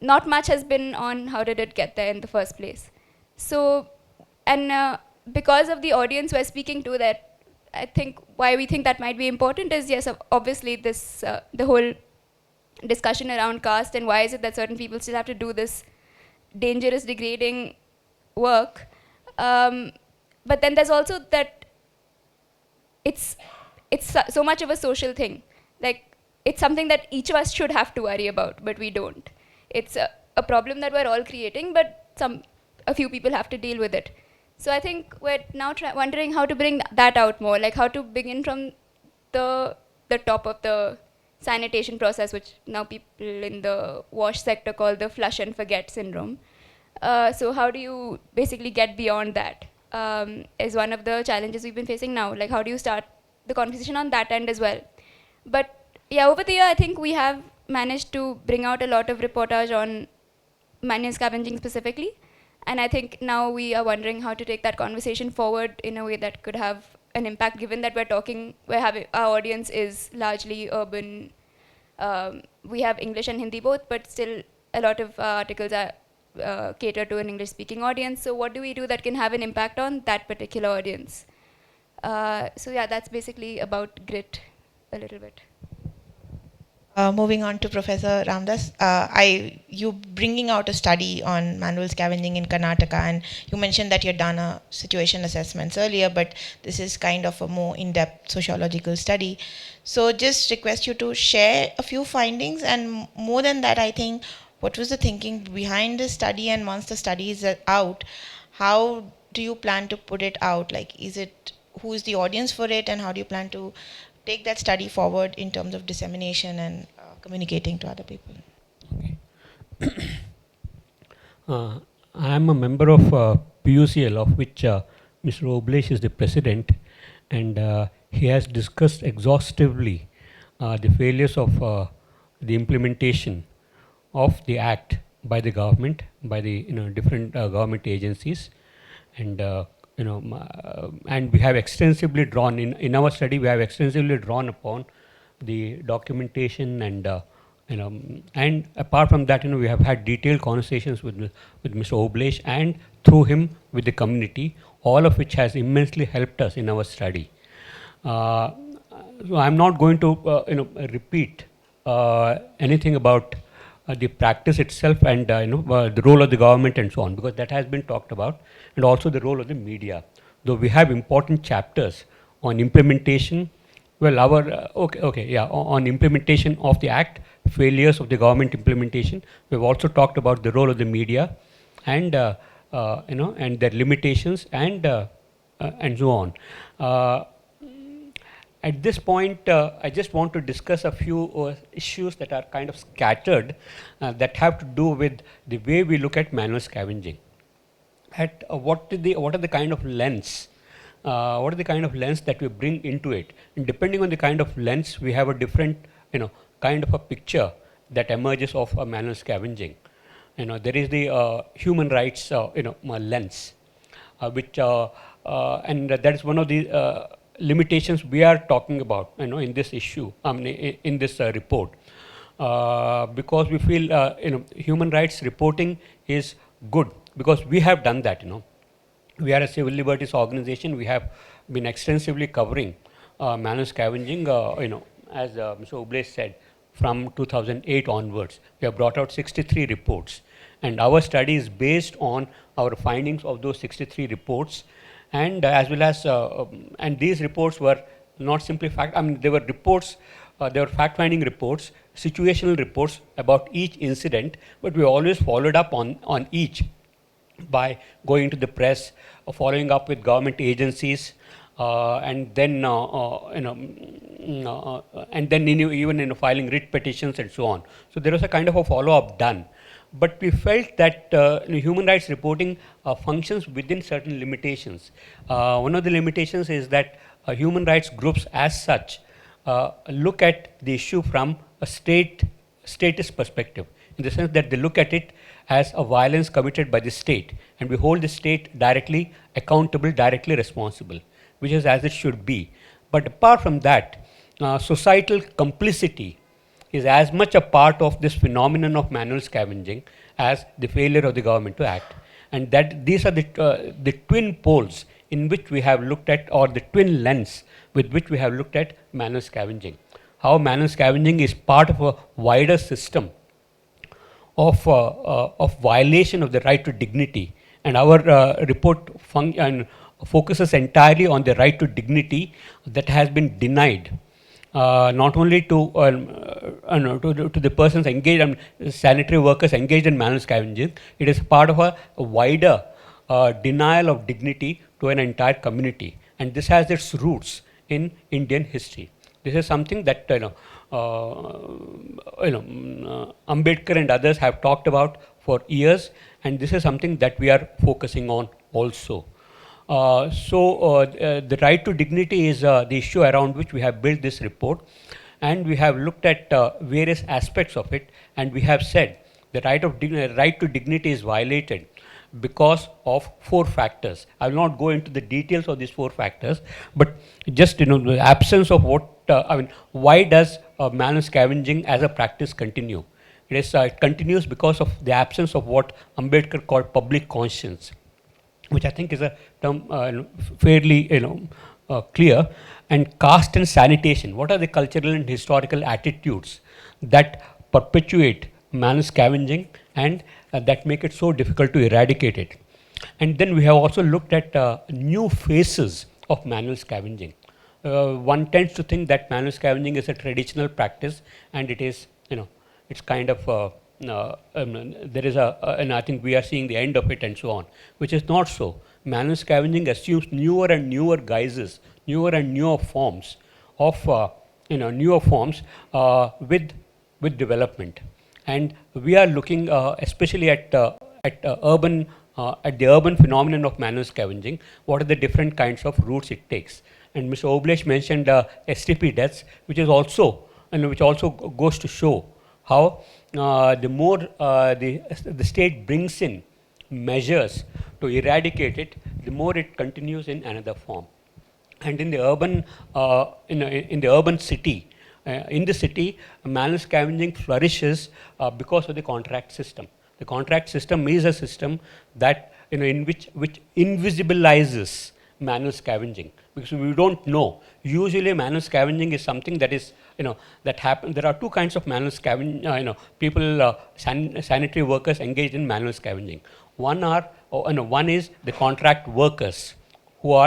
Not much has been on how did it get there in the first place. So, and because of the audience we're speaking to, that I think why we think that might be important is, yes, obviously this, the whole discussion around caste and why is it that certain people still have to do this dangerous, degrading work. But then there's also that it's so much of a social thing. Like, it's something that each of us should have to worry about, but we don't. It's a problem that we're all creating, but a few people have to deal with it. So I think we're now wondering how to bring that out more, like how to begin from the top of the sanitation process, which now people in the wash sector call the flush and forget syndrome. So how do you basically get beyond that, is one of the challenges we've been facing now. Like, how do you start the conversation on that end as well? But yeah, over the year, I think we have managed to bring out a lot of reportage on manual scavenging specifically. And I think now we are wondering how to take that conversation forward in a way that could have an impact, given that our audience is largely urban. We have English and Hindi both, but still a lot of articles are cater to an English-speaking audience. So what do we do that can have an impact on that particular audience? So yeah, that's basically about grit a little bit. Moving on to Professor Ramdas, you bringing out a study on manual scavenging in Karnataka, and you mentioned that you'd done a situation assessments earlier, but this is kind of a more in-depth sociological study. So just request you to share a few findings, and more than that, I think, what was the thinking behind the study, and once the study is out, how do you plan to put it out? Like, who is the audience for it, and how do you plan to take that study forward in terms of dissemination and communicating to other people? Okay. I am a member of PUCL, of which Mr. Obalesh is the president, and he has discussed exhaustively the failures of the implementation of the Act by the government, by the different government agencies, and and we have extensively drawn in our study. We have extensively drawn upon the documentation, and and apart from that, we have had detailed conversations with Mr. Obalesh, and through him with the community, all of which has immensely helped us in our study. So I'm not going to repeat anything about the practice itself and the role of the government and so on, because that has been talked about, and also the role of the media. Though we have important chapters on implementation, well, on implementation of the Act, failures of the government implementation. We've also talked about the role of the media, and and their limitations, and so on. At this point, I just want to discuss a few issues that are kind of scattered that have to do with the way we look at manual scavenging. What are the kind of lens? What are the kind of lens that we bring into it? And depending on the kind of lens, we have a different, kind of a picture that emerges of manual scavenging. There is the human rights, lens, which and that is one of the limitations we are talking about, in this issue, in this report, because we feel, human rights reporting is good because we have done that. We are a civil liberties organization. We have been extensively covering manual scavenging, as Mr. Obalesh said, from 2008 onwards. We have brought out 63 reports, and our study is based on our findings of those 63 reports, and as well as, and these reports were not simply fact, they were reports, they were fact-finding reports, situational reports about each incident, but we always followed up on each by going to the press, following up with government agencies, and then even filing writ petitions and so on. So there was a kind of a follow-up done, but we felt that human rights reporting functions within certain limitations. One of the limitations is that human rights groups, as such, look at the issue from a statist perspective, in the sense that they look at it as a violence committed by the state, and we hold the state directly accountable, directly responsible, which is as it should be. But apart from that, societal complicity is as much a part of this phenomenon of manual scavenging as the failure of the government to act. And that these are the twin poles in which we have looked at, or the twin lens with which we have looked at manual scavenging. How manual scavenging is part of a wider system of violation of the right to dignity. And our report focuses entirely on the right to dignity that has been denied, not only to the persons engaged, sanitary workers engaged in manual scavenging. It is part of a wider denial of dignity to an entire community, and this has its roots in Indian history. This is something that Ambedkar and others have talked about for years, and this is something that we are focusing on also. The right to dignity is the issue around which we have built this report, and we have looked at various aspects of it, and we have said the right to dignity is violated because of 4 factors. I will not go into the details of these 4 factors, but just the absence of what why does manual scavenging as a practice continue? It continues because of the absence of what Ambedkar called public conscience, which I think is a term fairly clear. And caste and sanitation. What are the cultural and historical attitudes that perpetuate manual scavenging and that make it so difficult to eradicate it? And then we have also looked at new phases of manual scavenging. One tends to think that manual scavenging is a traditional practice, and it is, it's kind of there is and I think we are seeing the end of it and so on, which is not so. Manual scavenging assumes newer and newer guises, newer and newer forms of with development, and we are looking especially at the urban phenomenon of manual scavenging. What are the different kinds of routes it takes? And Mr. Obalesh mentioned STP deaths, which is also, which also goes to show how the more the state brings in measures to eradicate it, the more it continues in another form. And in the urban, in the urban city, manual scavenging flourishes because of the contract system. The contract system is a system that in which invisibilizes manual scavenging, because we don't know. Usually manual scavenging is something that is, that happens. There are 2 kinds of manual scavenging, people, sanitary workers engaged in manual scavenging. One is the contract workers who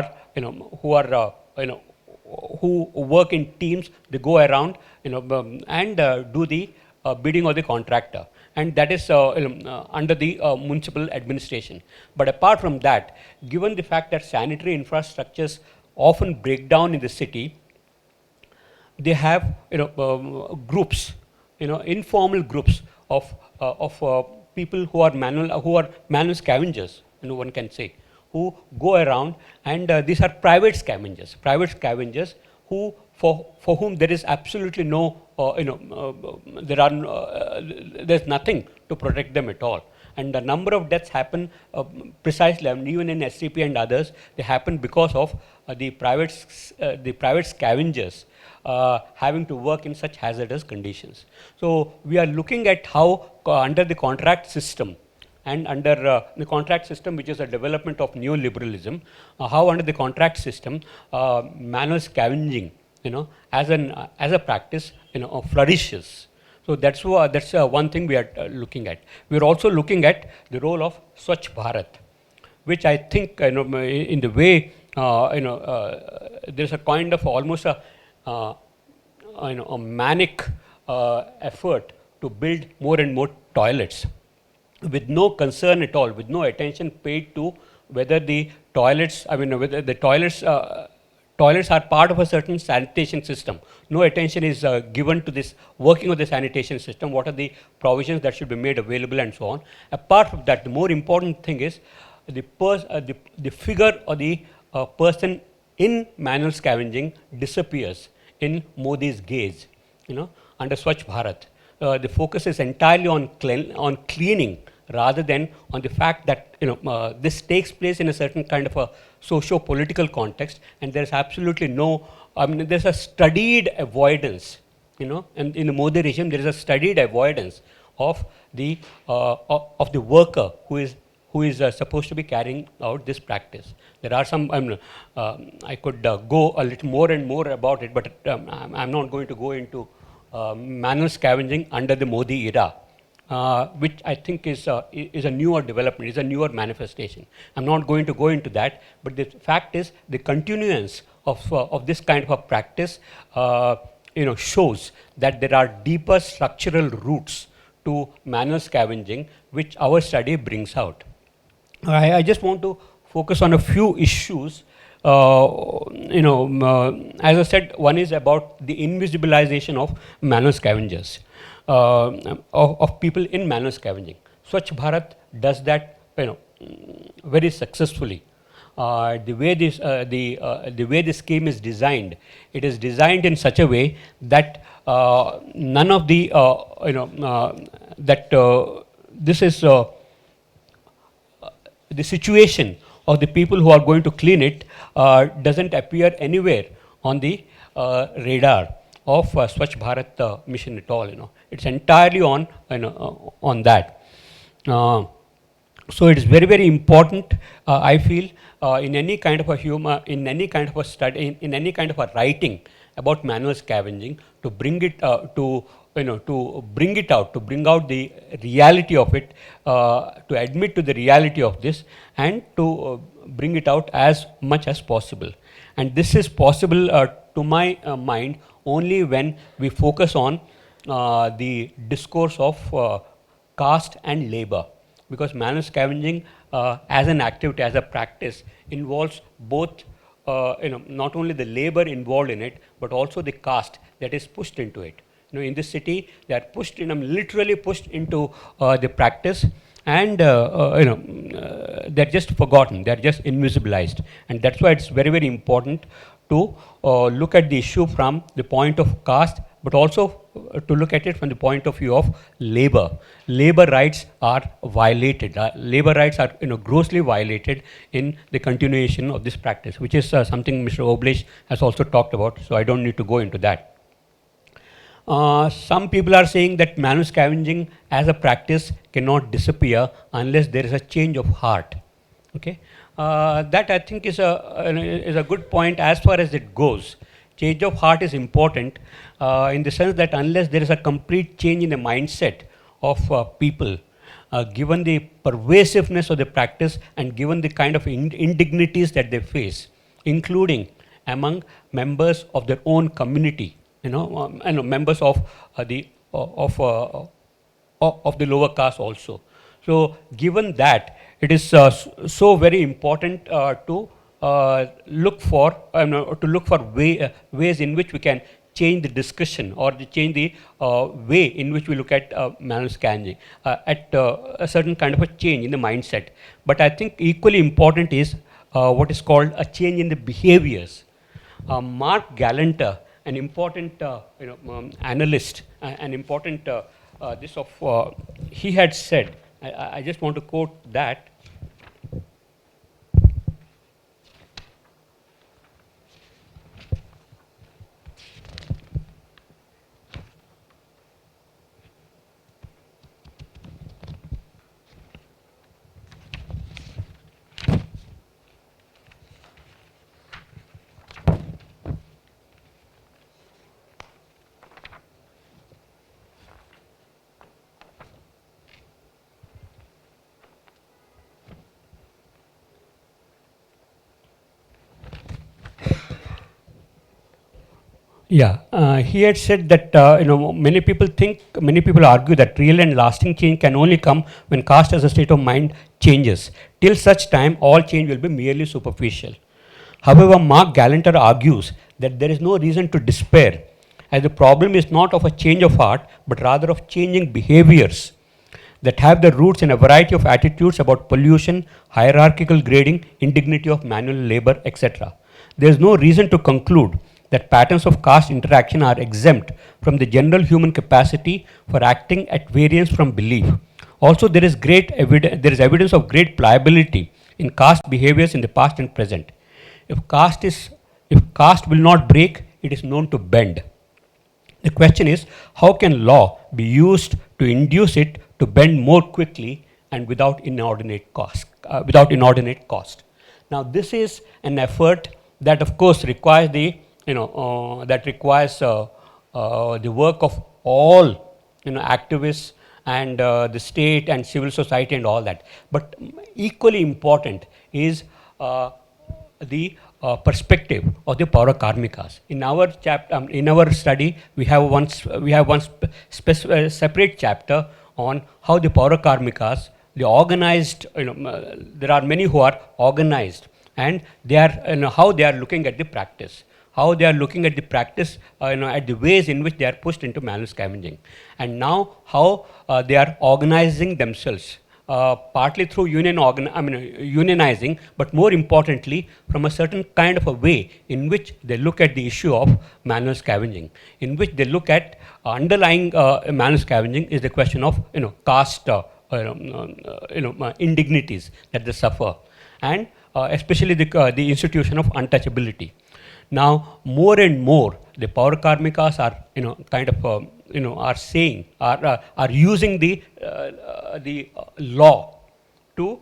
work in teams. They go around, and do the bidding of the contractor, and that is under the municipal administration. But apart from that, given the fact that sanitary infrastructures often break down in the city, they have groups, informal groups of people who are manual scavengers, one can say, who go around, and these are private scavengers who for whom there is absolutely no there's nothing to protect them at all. and a number of deaths happen precisely, I mean, even in SCP and others, they happen because of the private scavengers having to work in such hazardous conditions. So we are looking at how under the contract system and under the contract system, which is a development of neoliberalism, how under the contract system manual scavenging, as a practice, flourishes. So that's one thing we are looking at. We are also looking at the role of Swachh Bharat, which I think, in the way, there's a kind of almost a manic effort to build more and more toilets, with no concern at all, with no attention paid to whether the toilets, whether the toilets are part of a certain sanitation system. No attention is given to this working of the sanitation system, what are the provisions that should be made available and so on. Apart from that, the more important thing is the figure or the person in manual scavenging disappears in Modi's gaze, under Swachh Bharat. The focus is entirely on cleaning rather than on the fact that this takes place in a certain kind of a socio-political context, and there's absolutely no, there's a studied avoidance, and in the Modi regime there is a studied avoidance of the worker who is supposed to be carrying out this practice. There are some, I could go a little more and more about it, but I'm not going to go into manual scavenging under the Modi era, which I think is a newer development, is a newer manifestation. I'm not going to go into that, but the fact is the continuance of this kind of a practice shows that there are deeper structural roots to manual scavenging, which our study brings out. I just want to focus on a few issues. As I said, one is about the invisibilization of manual scavengers, of people in manual scavenging. Swachh Bharat does that, very successfully. The way the scheme is designed, it is designed in such a way that none of the this is the situation of the people who are going to clean it doesn't appear anywhere on the radar of Swachh Bharat mission at all. It's entirely on that. So it is very, very important, I feel, in any kind of a humor, in any kind of a study, in any kind of a writing about manual scavenging, to bring it to bring it out, to bring out the reality of it, to admit to the reality of this, and to bring it out as much as possible. And this is possible, to my mind, only when we focus on the discourse of caste and labor, because manual scavenging as an activity, as a practice, involves both not only the labor involved in it, but also the caste that is pushed into it. In this city, they are pushed literally pushed into the practice, and they're just forgotten, they're just invisibilized. And that's why it's very, very important to look at the issue from the point of caste, but also to look at it from the point of view of labor. Labor rights are violated. Labor rights are grossly violated in the continuation of this practice, which is something Mr. Obalesh has also talked about, so I don't need to go into that. Some people are saying that manual scavenging as a practice cannot disappear unless there is a change of heart. Okay, that I think is a good point as far as it goes. Change of heart is important in the sense that unless there is a complete change in the mindset of people, given the pervasiveness of the practice and given the kind of indignities that they face, including among members of their own community, members of the lower caste also. So, given that, it is so very important to look for ways in which we can change the discussion or change the way in which we look at manual scavenging, at a certain kind of a change in the mindset. But I think equally important is what is called a change in the behaviors. Mark Galanter, an important analyst, an important he had said I just want to quote that. Yeah, he had said that many people argue that real and lasting change can only come when caste as a state of mind changes. Till such time, all change will be merely superficial. However, Mark Galanter argues that there is no reason to despair, as the problem is not of a change of heart, but rather of changing behaviors that have their roots in a variety of attitudes about pollution, hierarchical grading, indignity of manual labor, etc. There is no reason to conclude that patterns of caste interaction are exempt from the general human capacity for acting at variance from belief. Also, there is evidence of great pliability in caste behaviors in the past and present. If caste will not break, it is known to bend. The question is, how can law be used to induce it to bend more quickly and without inordinate cost? Now, this is an effort that, of course, requires the work of all activists and the state and civil society and all that. But equally important is the perspective of the Paura Karmikas. In our study, we have one separate chapter on how the Paura Karmikas, the organized, there are many who are organized, and they are, how they are looking at the practice. How they are looking at the practice, at the ways in which they are pushed into manual scavenging, and now how they are organizing themselves, partly through unionizing, but more importantly, from a certain kind of a way in which they look at the issue of manual scavenging, in which they look at underlying manual scavenging is the question of caste, indignities that they suffer, and especially the institution of untouchability. Now, more and more, the Paura Karmikas are, are saying, are using the law to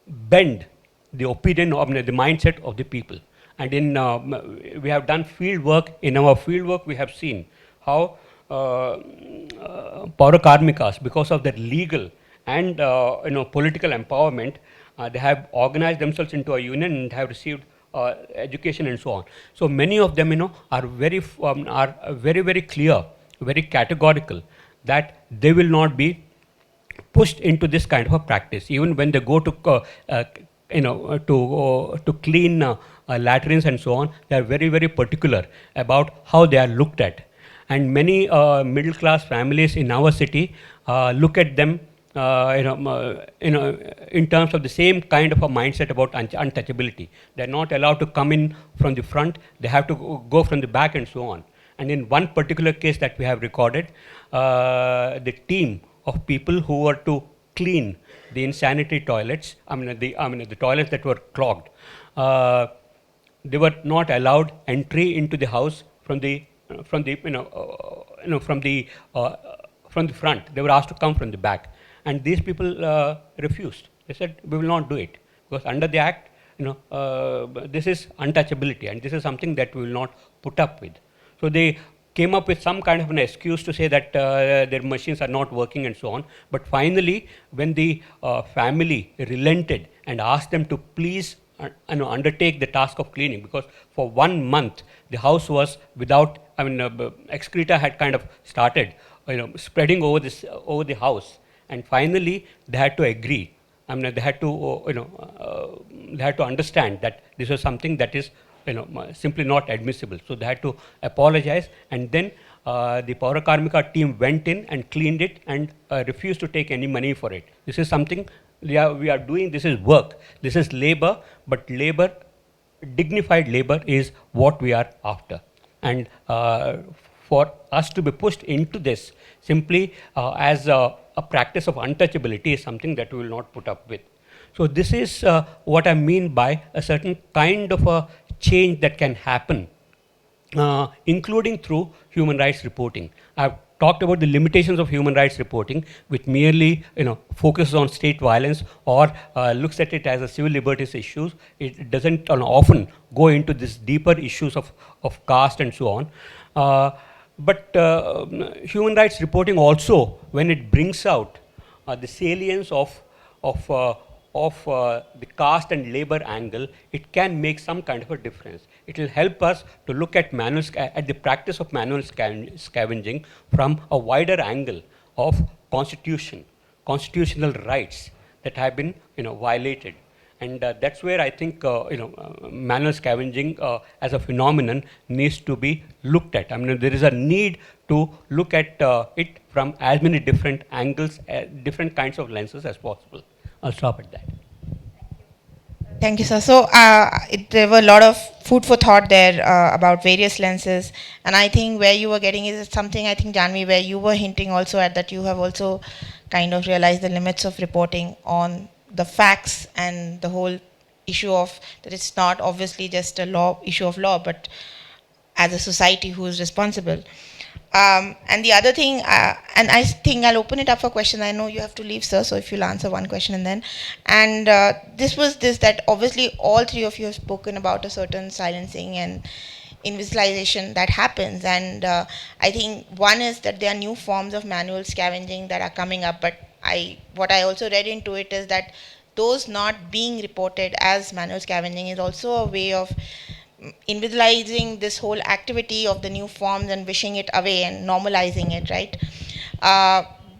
bend the opinion of the mindset of the people. And we have done field work. In our field work, we have seen how Paura Karmikas, because of their legal and political empowerment, they have organized themselves into a union and have received education and so on. So many of them, are very very clear, very categorical that they will not be pushed into this kind of a practice. Even when they go to to clean latrines and so on, they are very particular about how they are looked at. And many middle class families in our city look at them in terms of the same kind of a mindset about untouchability. They're not allowed to come in from the front, they have to go from the back and so on. And in one particular case that we have recorded, the team of people who were to clean the insanitary toilets, the toilets that were clogged, they were not allowed entry into the house from the front. They were asked to come from the back. And these people refused. They said, we will not do it, because under the act, this is untouchability, and this is something that we will not put up with. So they came up with some kind of an excuse to say that their machines are not working and so on. But finally, when the family relented and asked them to please undertake the task of cleaning, because for 1 month the house was without, excreta had kind of started, spreading over the house. And finally, they had to agree. They had to, they had to understand that this was something that is, simply not admissible. So they had to apologize, and then the Paura Karmika team went in and cleaned it and refused to take any money for it. This is something we are doing. This is work. This is labor, but dignified labor is what we are after. And for us to be pushed into this simply as a practice of untouchability is something that we will not put up with. So this is what I mean by a certain kind of a change that can happen, including through human rights reporting. I've talked about the limitations of human rights reporting, which merely focuses on state violence or looks at it as a civil liberties issues. It doesn't often go into these deeper issues of caste and so on. But human rights reporting also, when it brings out the salience of the caste and labor angle, it can make some kind of a difference. It will help us to look at at the practice of manual scavenging from a wider angle of constitutional rights that have been violated. And that's where I think manual scavenging as a phenomenon needs to be looked at. I mean, there is a need to look at it from as many different angles, different kinds of lenses as possible. I'll stop at that. Thank you, sir. So there were a lot of food for thought there about various lenses, and I think where you were getting is something, I think, Jahnavi, where you were hinting also at that you have also kind of realized the limits of reporting on the facts and the whole issue of that it's not obviously just a issue of law, but as a society who is responsible. And the other thing, and I think I'll open it up for questions. I know you have to leave, sir, so if you'll answer one question and then. And that obviously all three of you have spoken about a certain silencing and invisibilization that happens. And I think one is that there are new forms of manual scavenging that are coming up, but what I also read into it is that those not being reported as manual scavenging is also a way of invisibilizing this whole activity of the new forms and wishing it away and normalizing it, right?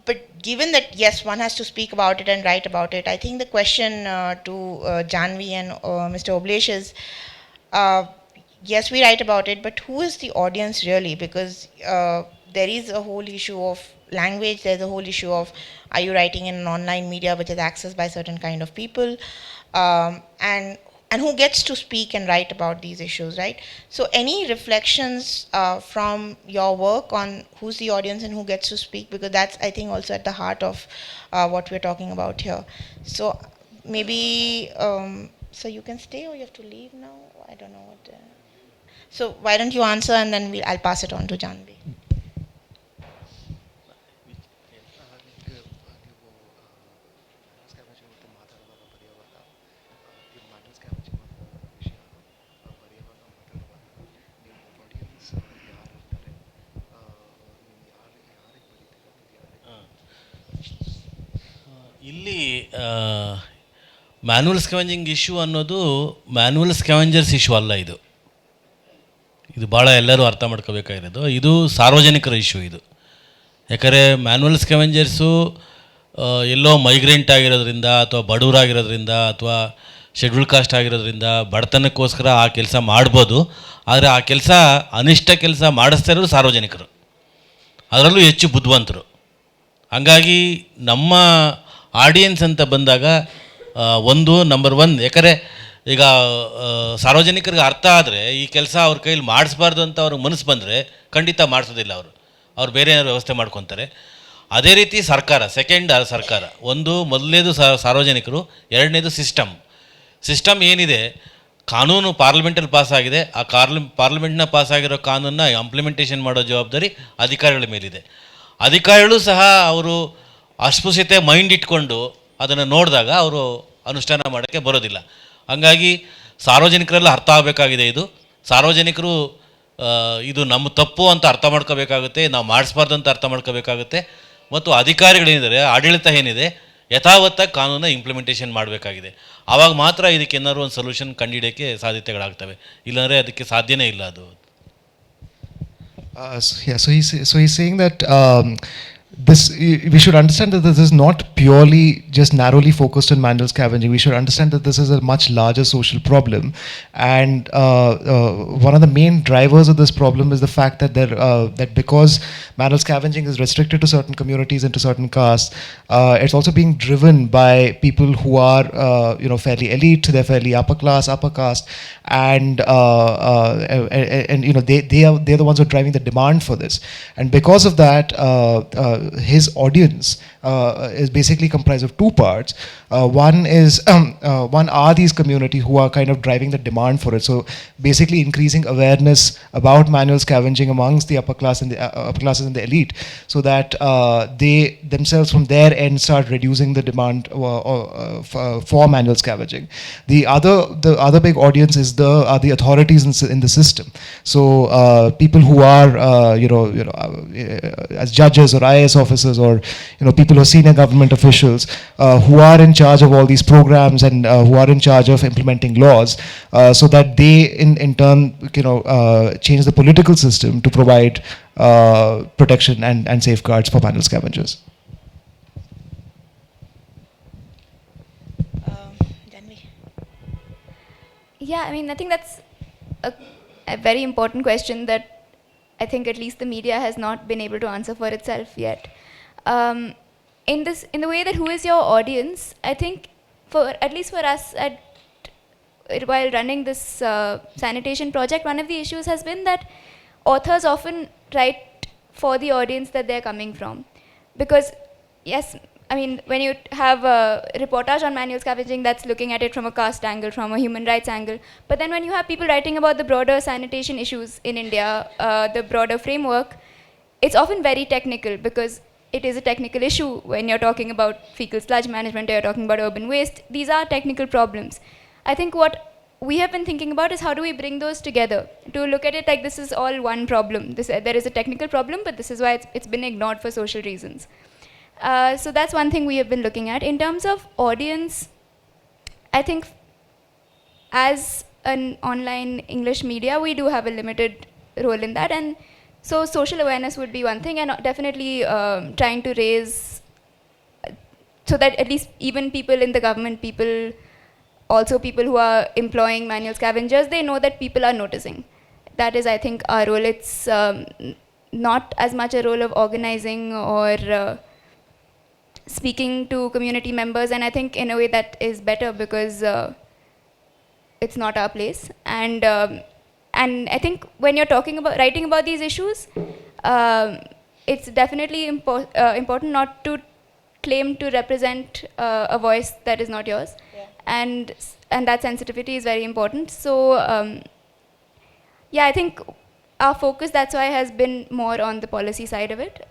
But given that, yes, one has to speak about it and write about it, I think the question to Jahnavi and Mr. Obalesh is, yes, we write about it, but who is the audience really? Because there is a whole issue of language, there's a whole issue of, are you writing in an online media which is accessed by certain kind of people? And who gets to speak and write about these issues, right? So any reflections from your work on who's the audience and who gets to speak? Because that's, I think, also at the heart of what we're talking about here. So maybe, so you can stay or you have to leave now? I don't know what. So why don't you answer and then I'll pass it on to Jahnavi. ಇಲ್ಲಿ manual scavenging issue ಅನ್ನೋದು manual scavengers issue ಅಲ್ಲ. ಇದು ಭಾಳ ಎಲ್ಲರೂ ಅರ್ಥ ಮಾಡ್ಕೋಬೇಕಾಗಿರೋದು. ಇದು ಸಾರ್ವಜನಿಕರ issue ಇದು. ಯಾಕಂದರೆ ಮ್ಯಾನ್ಯುವಲ್ ಸ್ಕ್ಯಾವೆಂಜರ್ಸು ಎಲ್ಲೋ ಮೈಗ್ರೆಂಟ್ ಆಗಿರೋದ್ರಿಂದ ಅಥವಾ ಬಡವರಾಗಿರೋದ್ರಿಂದ ಅಥವಾ ಶೆಡ್ಯೂಲ್ ಕಾಸ್ಟ್ ಆಗಿರೋದ್ರಿಂದ ಬಡತನಕ್ಕೋಸ್ಕರ ಆ ಕೆಲಸ ಮಾಡ್ಬೋದು. ಆದರೆ ಆ ಕೆಲಸ ಅನಿಷ್ಟ ಕೆಲಸ ಮಾಡಿಸ್ತಾ ಇರೋರು ಸಾರ್ವಜನಿಕರು, ಅದರಲ್ಲೂ ಹೆಚ್ಚು ಬುದ್ಧಿವಂತರು. ಹಂಗಾಗಿ ನಮ್ಮ ಆಡಿಯನ್ಸ್ ಅಂತ ಬಂದಾಗ ನಂಬರ್ ಒನ್, ಯಾಕಂದರೆ ಈಗ ಸಾರ್ವಜನಿಕರಿಗೆ ಅರ್ಥ ಆದರೆ ಈ ಕೆಲಸ ಅವ್ರ ಕೈಲಿ ಮಾಡಿಸ್ಬಾರ್ದು ಅಂತ ಅವ್ರಿಗೆ ಮನಸ್ಸು ಬಂದರೆ ಖಂಡಿತ ಮಾಡಿಸೋದಿಲ್ಲ. ಅವ್ರು ಬೇರೆ ಏನಾದ್ರು ವ್ಯವಸ್ಥೆ ಮಾಡ್ಕೊತಾರೆ. ಅದೇ ರೀತಿ ಸರ್ಕಾರ, ಸರ್ಕಾರ ಮೊದಲನೇದು ಸಾರ್ವಜನಿಕರು, ಎರಡನೇದು ಸಿಸ್ಟಮ್ ಏನಿದೆ. ಕಾನೂನು ಪಾರ್ಲಿಮೆಂಟಲ್ಲಿ ಪಾಸಾಗಿದೆ, ಆ ಪಾರ್ಲಿಮೆಂಟ್ನ ಪಾಸಾಗಿರೋ ಕಾನೂನನ್ನ ಇಂಪ್ಲಿಮೆಂಟೇಷನ್ ಮಾಡೋ ಜವಾಬ್ದಾರಿ ಅಧಿಕಾರಿಗಳ ಮೇಲಿದೆ. ಅಧಿಕಾರಿಗಳು ಸಹ ಅವರು ಅಸ್ಪೃಶ್ಯತೆ ಮೈಂಡ್ ಇಟ್ಕೊಂಡು ಅದನ್ನು ನೋಡಿದಾಗ ಅವರು ಅನುಷ್ಠಾನ ಮಾಡೋಕ್ಕೆ ಬರೋದಿಲ್ಲ. ಹಂಗಾಗಿ ಸಾರ್ವಜನಿಕರೆಲ್ಲ ಅರ್ಥ ಆಗಬೇಕಾಗಿದೆ. ಸಾರ್ವಜನಿಕರು ಇದು ನಮ್ಮ ತಪ್ಪು ಅಂತ ಅರ್ಥ ಮಾಡ್ಕೋಬೇಕಾಗುತ್ತೆ, ನಾವು ಮಾಡಿಸ್ಬಾರ್ದು ಅಂತ ಅರ್ಥ ಮಾಡ್ಕೋಬೇಕಾಗುತ್ತೆ. ಮತ್ತು ಅಧಿಕಾರಿಗಳೇನಿದ್ದಾರೆ, ಆಡಳಿತ ಏನಿದೆ, ಯಥಾವತ್ತಾಗಿ ಕಾನೂನನ್ನ ಇಂಪ್ಲಿಮೆಂಟೇಷನ್ ಮಾಡಬೇಕಾಗಿದೆ. ಆವಾಗ ಮಾತ್ರ ಇದಕ್ಕೆ ಏನಾದ್ರು ಒಂದು ಸೊಲ್ಯೂಷನ್ ಕಂಡುಹಿಡಿಯೋಕ್ಕೆ ಸಾಧ್ಯತೆಗಳಾಗ್ತವೆ. ಇಲ್ಲಾಂದರೆ ಅದಕ್ಕೆ ಸಾಧ್ಯನೇ ಇಲ್ಲ ಅದು. So he's saying that we should understand that this is not purely just narrowly focused on manual scavenging. We should understand that this is a much larger social problem, and one of the main drivers of this problem is the fact that that because manual scavenging is restricted to certain communities and to certain castes, it's also being driven by people who are fairly elite, they're fairly upper class, upper caste, and they're the ones who are driving the demand for this, and because of that, his audience is basically comprised of two parts. One are these community who are kind of driving the demand for it. So basically increasing awareness about manual scavenging amongst the upper class and the upper classes and the elite, so that they themselves from their end start reducing the demand for manual scavenging. The other big audience are the authorities in the system. So people who are as judges or IAS officers, or people who are senior government officials who are in charge of all these programs and who are in charge of implementing laws, so that they in turn change the political system to provide protection and safeguards for manual scavengers. Jahnavi? Yeah, I mean, I think that's a very important question that I think at least the media has not been able to answer for itself yet. In the way that who is your audience, I think at least for us while running this sanitation project, one of the issues has been that authors often write for the audience that they're coming from. Because, yes, I mean, when you have a reportage on manual scavenging, that's looking at it from a caste angle, from a human rights angle. But then when you have people writing about the broader sanitation issues in India, the broader framework, it's often very technical, because it is a technical issue when you're talking about fecal sludge management, or you're talking about urban waste. These are technical problems. I think what we have been thinking about is how do we bring those together to look at it like this is all one problem. There is a technical problem, but this is why it's been ignored for social reasons. So that's one thing we have been looking at. In terms of audience, I think as an online English media, we do have a limited role in that. And so social awareness would be one thing, and definitely trying to raise so that at least even people in the government, also people who are employing manual scavengers, they know that people are noticing. That is, I think, our role. It's not as much a role of organizing or speaking to community members, and I think in a way that is better, because it's not our place. And I think when you're writing about these issues, it's definitely important not to claim to represent a voice that is not yours. Yeah. And that sensitivity is very important. So yeah, I think our focus, that's why, has been more on the policy side of it,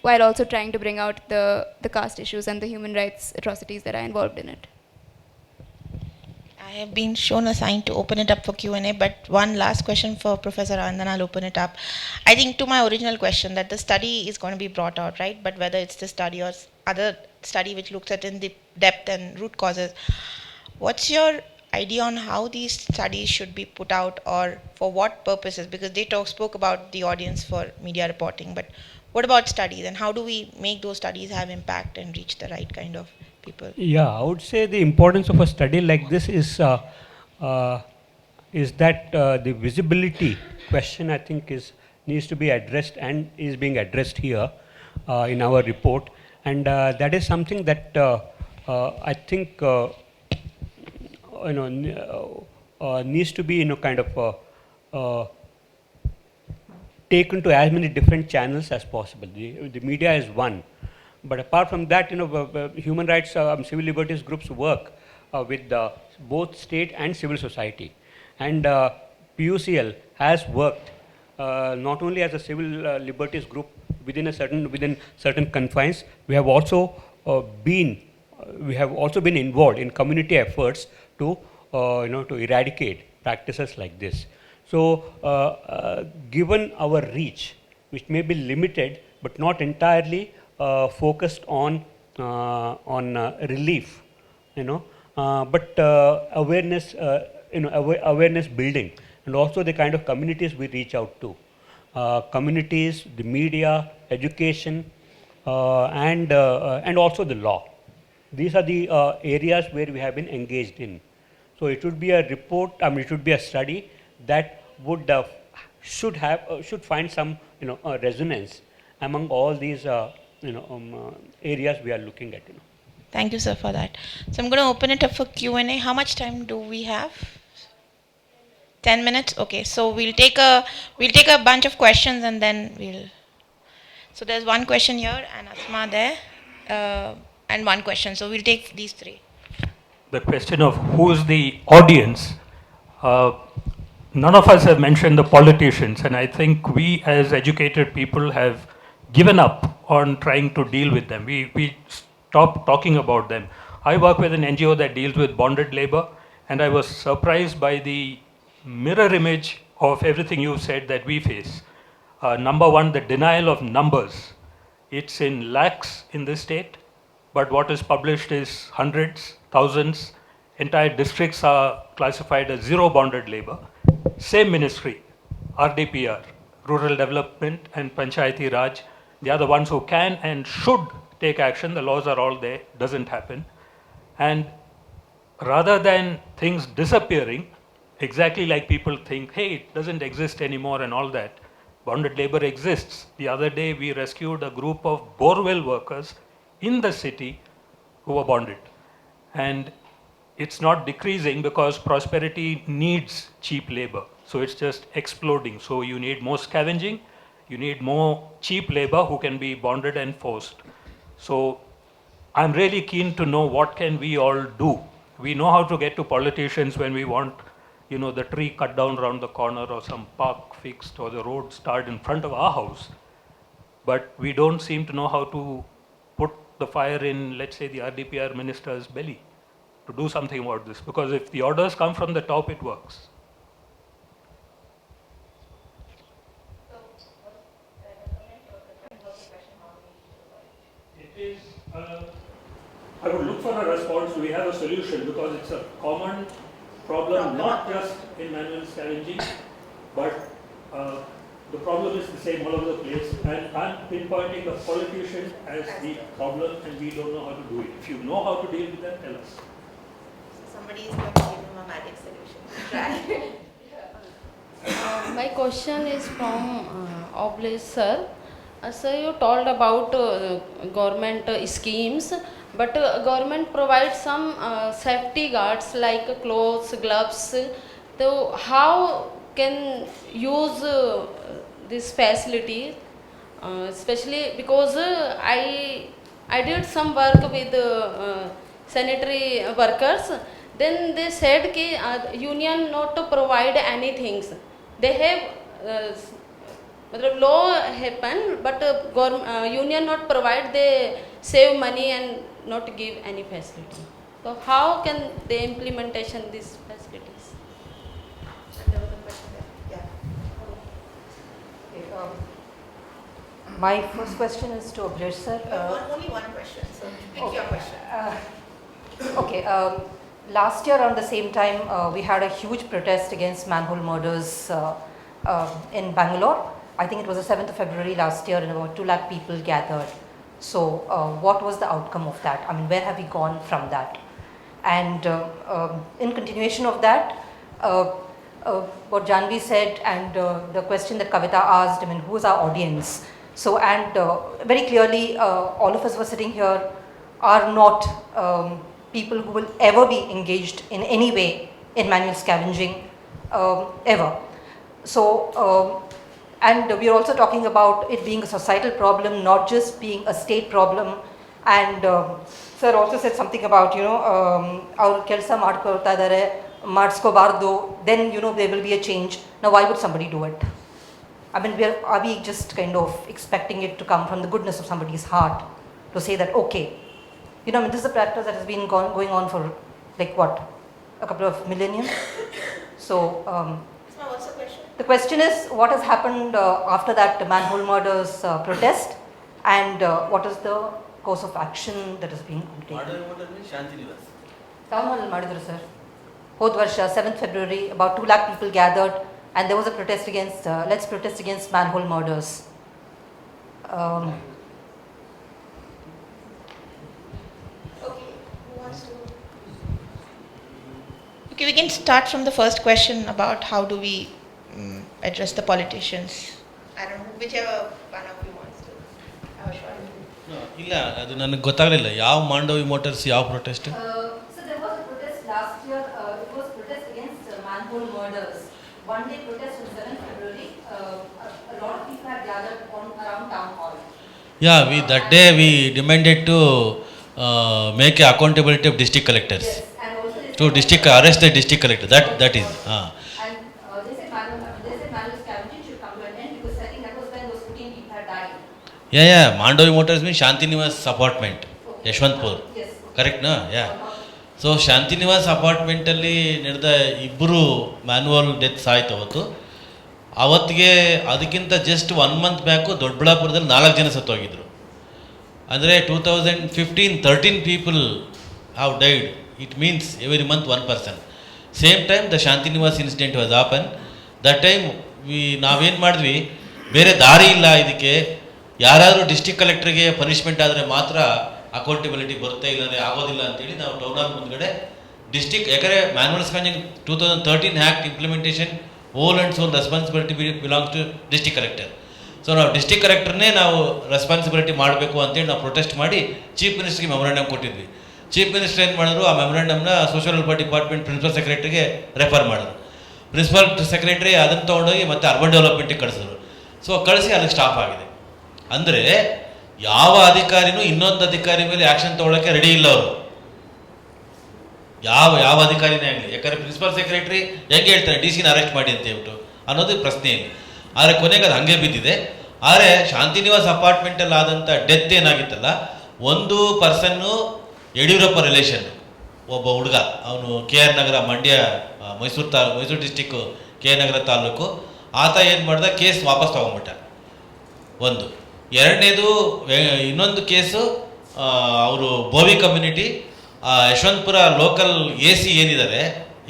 while also trying to bring out the caste issues and the human rights atrocities that are involved in it. I have been shown a sign to open it up for Q&A, but one last question for Professor Anand, I'll open it up. I think to my original question that the study is going to be brought out, right? But whether it's this study or other study which looks at in the depth and root causes, what's your idea on how these studies should be put out, or for what purposes? Because they spoke about the audience for media reporting, but what about studies, and how do we make those studies have impact and reach the right kind of people? Yeah, I would say the importance of a study like this is that the visibility question, I think, needs to be addressed and is being addressed here in our report, and that is something that I think needs to be kind of taken to as many different channels as possible. The media is one. But apart from that, human rights, civil liberties groups work with both state and civil society. And PUCL has worked not only as a civil liberties group within certain confines. We have also been involved in community efforts to eradicate practices like this. So, given our reach, which may be limited but not entirely focused on relief, but awareness, awareness building, and also the kind of communities we reach out to, communities, the media, education, and also the law. These are the areas where we have been engaged in. So it would be a report, it should be a study that would should find some resonance among all these areas we are looking at. Thank you, sir, for that. So I'm going to open it up for Q&A. How much time do we have? 10 minutes? Okay, so we'll take a bunch of questions and then we'll. So there's one question here and Asma there, and one question. So we'll take these three. The question of who is the audience, uh, none of us have mentioned the politicians, and I think we as educated people have given up on trying to deal with them. We stopped talking about them. I work with an NGO that deals with bonded labor, and I was surprised by the mirror image of everything you said that we face. Number one, the denial of numbers. It's in lakhs in this state, but what is published is hundreds, thousands. Entire districts are classified as zero bonded labor. Same ministry, RDPR, Rural Development and Panchayati Raj, they are the ones who can and should take action. The laws are all there, doesn't happen. And rather than things disappearing, exactly like people think, hey, it doesn't exist anymore and all that, bonded labor exists. The other day, we rescued a group of borewell workers in the city who were bonded. And it's not decreasing because prosperity needs cheap labor. So it's just exploding. So you need more scavenging, you need more cheap labor who can be bonded and forced. So I'm really keen to know what can we all do. We know how to get to politicians when we want, the tree cut down around the corner or some park fixed or the road started in front of our house. But we don't seem to know how to put the fire in, let's say, the RDPR minister's belly to do something about this. Because if the orders come from the top, it works. It is, I would look for a response. Do we have a solution? Because it's a common problem, not just in manual scavenging, but the problem is the same all over the place. And I'm pinpointing the politician as the problem, and we don't know how to do it. If you know how to deal with that, tell us. Somebody is going to give him a magic solution. Try. My question is from Obalesh sir. Sir, you told about government schemes, but government provides some safety guards like clothes, gloves. So how can use this facility, especially because I did some work with sanitary workers. Then they said that union not to provide anything. They have law happen, but union not provide. They save money and not give any facility. So how can they implementation these facilities? And there was a question there. Yeah. Okay, my first question is to Obalesh sir. Only one question, so pick your question. Okay, last year around the same time, we had a huge protest against manhole murders in Bangalore. I think it was the 7th of February last year, and about 2 lakh people gathered. So what was the outcome of that? I mean, where have we gone from that? And in continuation of that, what Jahnavi said and the question that Kavita asked, I mean, who is our audience? So, and very clearly, all of us who are sitting here are not people who will ever be engaged in any way in manual scavenging, ever. So, and we are also talking about it being a societal problem, not just being a state problem. And sir also said something about, our kelsa ಮಾಡ್ಕೊಳ್ತಾ ಇದ್ದಾರೆ, ಮಾಡಿಸ್ಕೋಬಾರ್ದು, then there will be a change. Now why would somebody do it? I mean, are we just kind of expecting it to come from the goodness of somebody's heart to say that, okay, I mean, this is a practice that has been going on for like what, a couple of millennia? So What's the question? the question is, what has happened after that manhole murders protest, and what is the course of action that is being undertaken? Town hall ಮಾಡಿದ್ರು sir. ಹೋದ ವರ್ಷ 7th February, about 2 lakh people gathered, and there was a protest against, let's protest against manhole murders. we can start from the first question about how do we address the politicians. I don't know, whichever one of you wants to have a shot. ಇಲ್ಲ ಅದು ನನಗೆ ಗೊತ್ತಾಗಲಿಲ್ಲ ಯಾವ Mandavi motors ಯಾವ protest So there was a protest last year. It was protest against manhole murders. One day protest on 7th February. A lot of people had gathered around town hall. Yeah, that day we demanded to make a accountability of district collectors. Yes, and also Arrest the district collector. That is. And they said manual scavenging should come to an end because I think that was when those 14 people had died. Yeah. Mandavi Motors means Shanti Niwas apartment, Yashwantpur. Yes. Correct, no? Yeah. So Shanti Nivas ಅಪಾರ್ಟ್ಮೆಂಟಲ್ಲಿ ನಡೆದ ಇಬ್ಬರು manual deaths ಆಯ್ತು ಅವತ್ತು. ಅವತ್ತಿಗೆ ಅದಕ್ಕಿಂತ just 1 month back ದೊಡ್ಡಬಳ್ಳಾಪುರದಲ್ಲಿ 4 ಜನ ಸತ್ತೋಗಿದ್ರು. ಅಂದರೆ 2015 13 people have died. It means every month 1 person. Same time the Shanti Niwas incident was open. That time ನಾವೇನು ಮಾಡಿದ್ವಿ, ಬೇರೆ ದಾರಿ ಇಲ್ಲ ಇದಕ್ಕೆ, ಯಾರಾದರೂ ಡಿಸ್ಟ್ರಿಕ್ಟ್ ಕಲೆಕ್ಟ್ರಿಗೆ ಪನಿಷ್ಮೆಂಟ್ ಆದರೆ ಮಾತ್ರ ಅಕೌಂಟಬಿಲಿಟಿ ಬರುತ್ತೆ, ಇಲ್ಲಾಂದರೆ ಆಗೋದಿಲ್ಲ ಅಂತೇಳಿ ನಾವು ಟೌನ್ ಹಾಲ್ ಮುಂದ್ಗಡೆ ಡಿಸ್ಟ್ರಿಕ್ಟ್, ಯಾಕಂದರೆ manual scanning 2013 act implementation whole and sole responsibility belongs to district collector. So ನಾವು ಡಿಸ್ಟ್ರಿಕ್ಟ್ ಕಲೆಕ್ಟರ್ನೇ ನಾವು ರೆಸ್ಪಾನ್ಸಿಬಿಲಿಟಿ ಮಾಡಬೇಕು ಅಂತೇಳಿ ನಾವು ಪ್ರೊಟೆಸ್ಟ್ ಮಾಡಿ ಚೀಫ್ ಮಿನಿಸ್ಟ್ರಿಗೆ ಮೆಮೊರಾಂಡಮ್ ಕೊಟ್ಟಿದ್ವಿ. ಚೀಫ್ ಮಿನಿಸ್ಟರ್ ಏನು ಮಾಡಿದ್ರು, ಆ ಮೆಮೊರಾಂಡಮ್ನ ಸೋಷಿಯಲ್ ವೆಲ್ಫೇರ್ ಡಿಪಾರ್ಟ್ಮೆಂಟ್ ಪ್ರಿನ್ಸಿಪಲ್ ಸೆಕ್ರೆಟರಿಗೆ ರೆಫರ್ ಮಾಡಿದ್ರು. ಪ್ರಿನ್ಸಿಪಲ್ ಸೆಕ್ರೆಟರಿ ಅದನ್ನು ತೊಗೊಂಡೋಗಿ ಮತ್ತೆ ಅರ್ಬನ್ ಡೆವಲಪ್ಮೆಂಟಿಗೆ ಕಳಿಸಿದ್ರು. ಸೊ ಕಳಿಸಿ ಅಲ್ಲಿಗೆ ಸ್ಟಾಪ್ ಆಗಿದೆ. ಅಂದರೆ ಯಾವ ಅಧಿಕಾರಿನೂ ಇನ್ನೊಂದು ಅಧಿಕಾರಿ ಮೇಲೆ ಆ್ಯಕ್ಷನ್ ತೊಗೊಳಕ್ಕೆ ರೆಡಿ ಇಲ್ಲ ಅವರು, ಯಾವ ಅಧಿಕಾರಿನೇ ಆಗಲಿ. ಯಾಕಂದರೆ ಪ್ರಿನ್ಸಿಪಲ್ ಸೆಕ್ರೆಟರಿ ಹೆಂಗೆ ಹೇಳ್ತಾರೆ ಡಿ ಸಿನ ಅರೆಸ್ಟ್ ಮಾಡಿ ಅಂತ ಹೇಳ್ಬಿಟ್ಟು ಅನ್ನೋದು ಪ್ರಶ್ನೆ ಇಲ್ಲ. ಆದರೆ ಕೊನೆಗೆ ಅದು ಹಾಗೆ ಬಿದ್ದಿದೆ. ಆದರೆ ಶಾಂತಿನಿವಾಸ್ ಅಪಾರ್ಟ್ಮೆಂಟಲ್ಲಿ ಆದಂಥ ಡೆತ್ ಏನಾಗಿತ್ತಲ್ಲ, ಒಂದು ಪರ್ಸನ್ನು ಯಡಿಯೂರಪ್ಪ ರಿಲೇಷನ್, ಒಬ್ಬ ಹುಡುಗ, ಅವನು K R Nagar, Mandya, Mysuru district K R Nagar taluk. ಆತ ಏನು ಮಾಡ್ದ, ಕೇಸ್ ವಾಪಸ್ ತೊಗೊಂಬಿಟ್ಟ ಒಂದು. ಎರಡನೇದು ಇನ್ನೊಂದು ಕೇಸು, ಅವರು Bhovi community, Yeshwanthpur local AC ಏನಿದ್ದಾರೆ,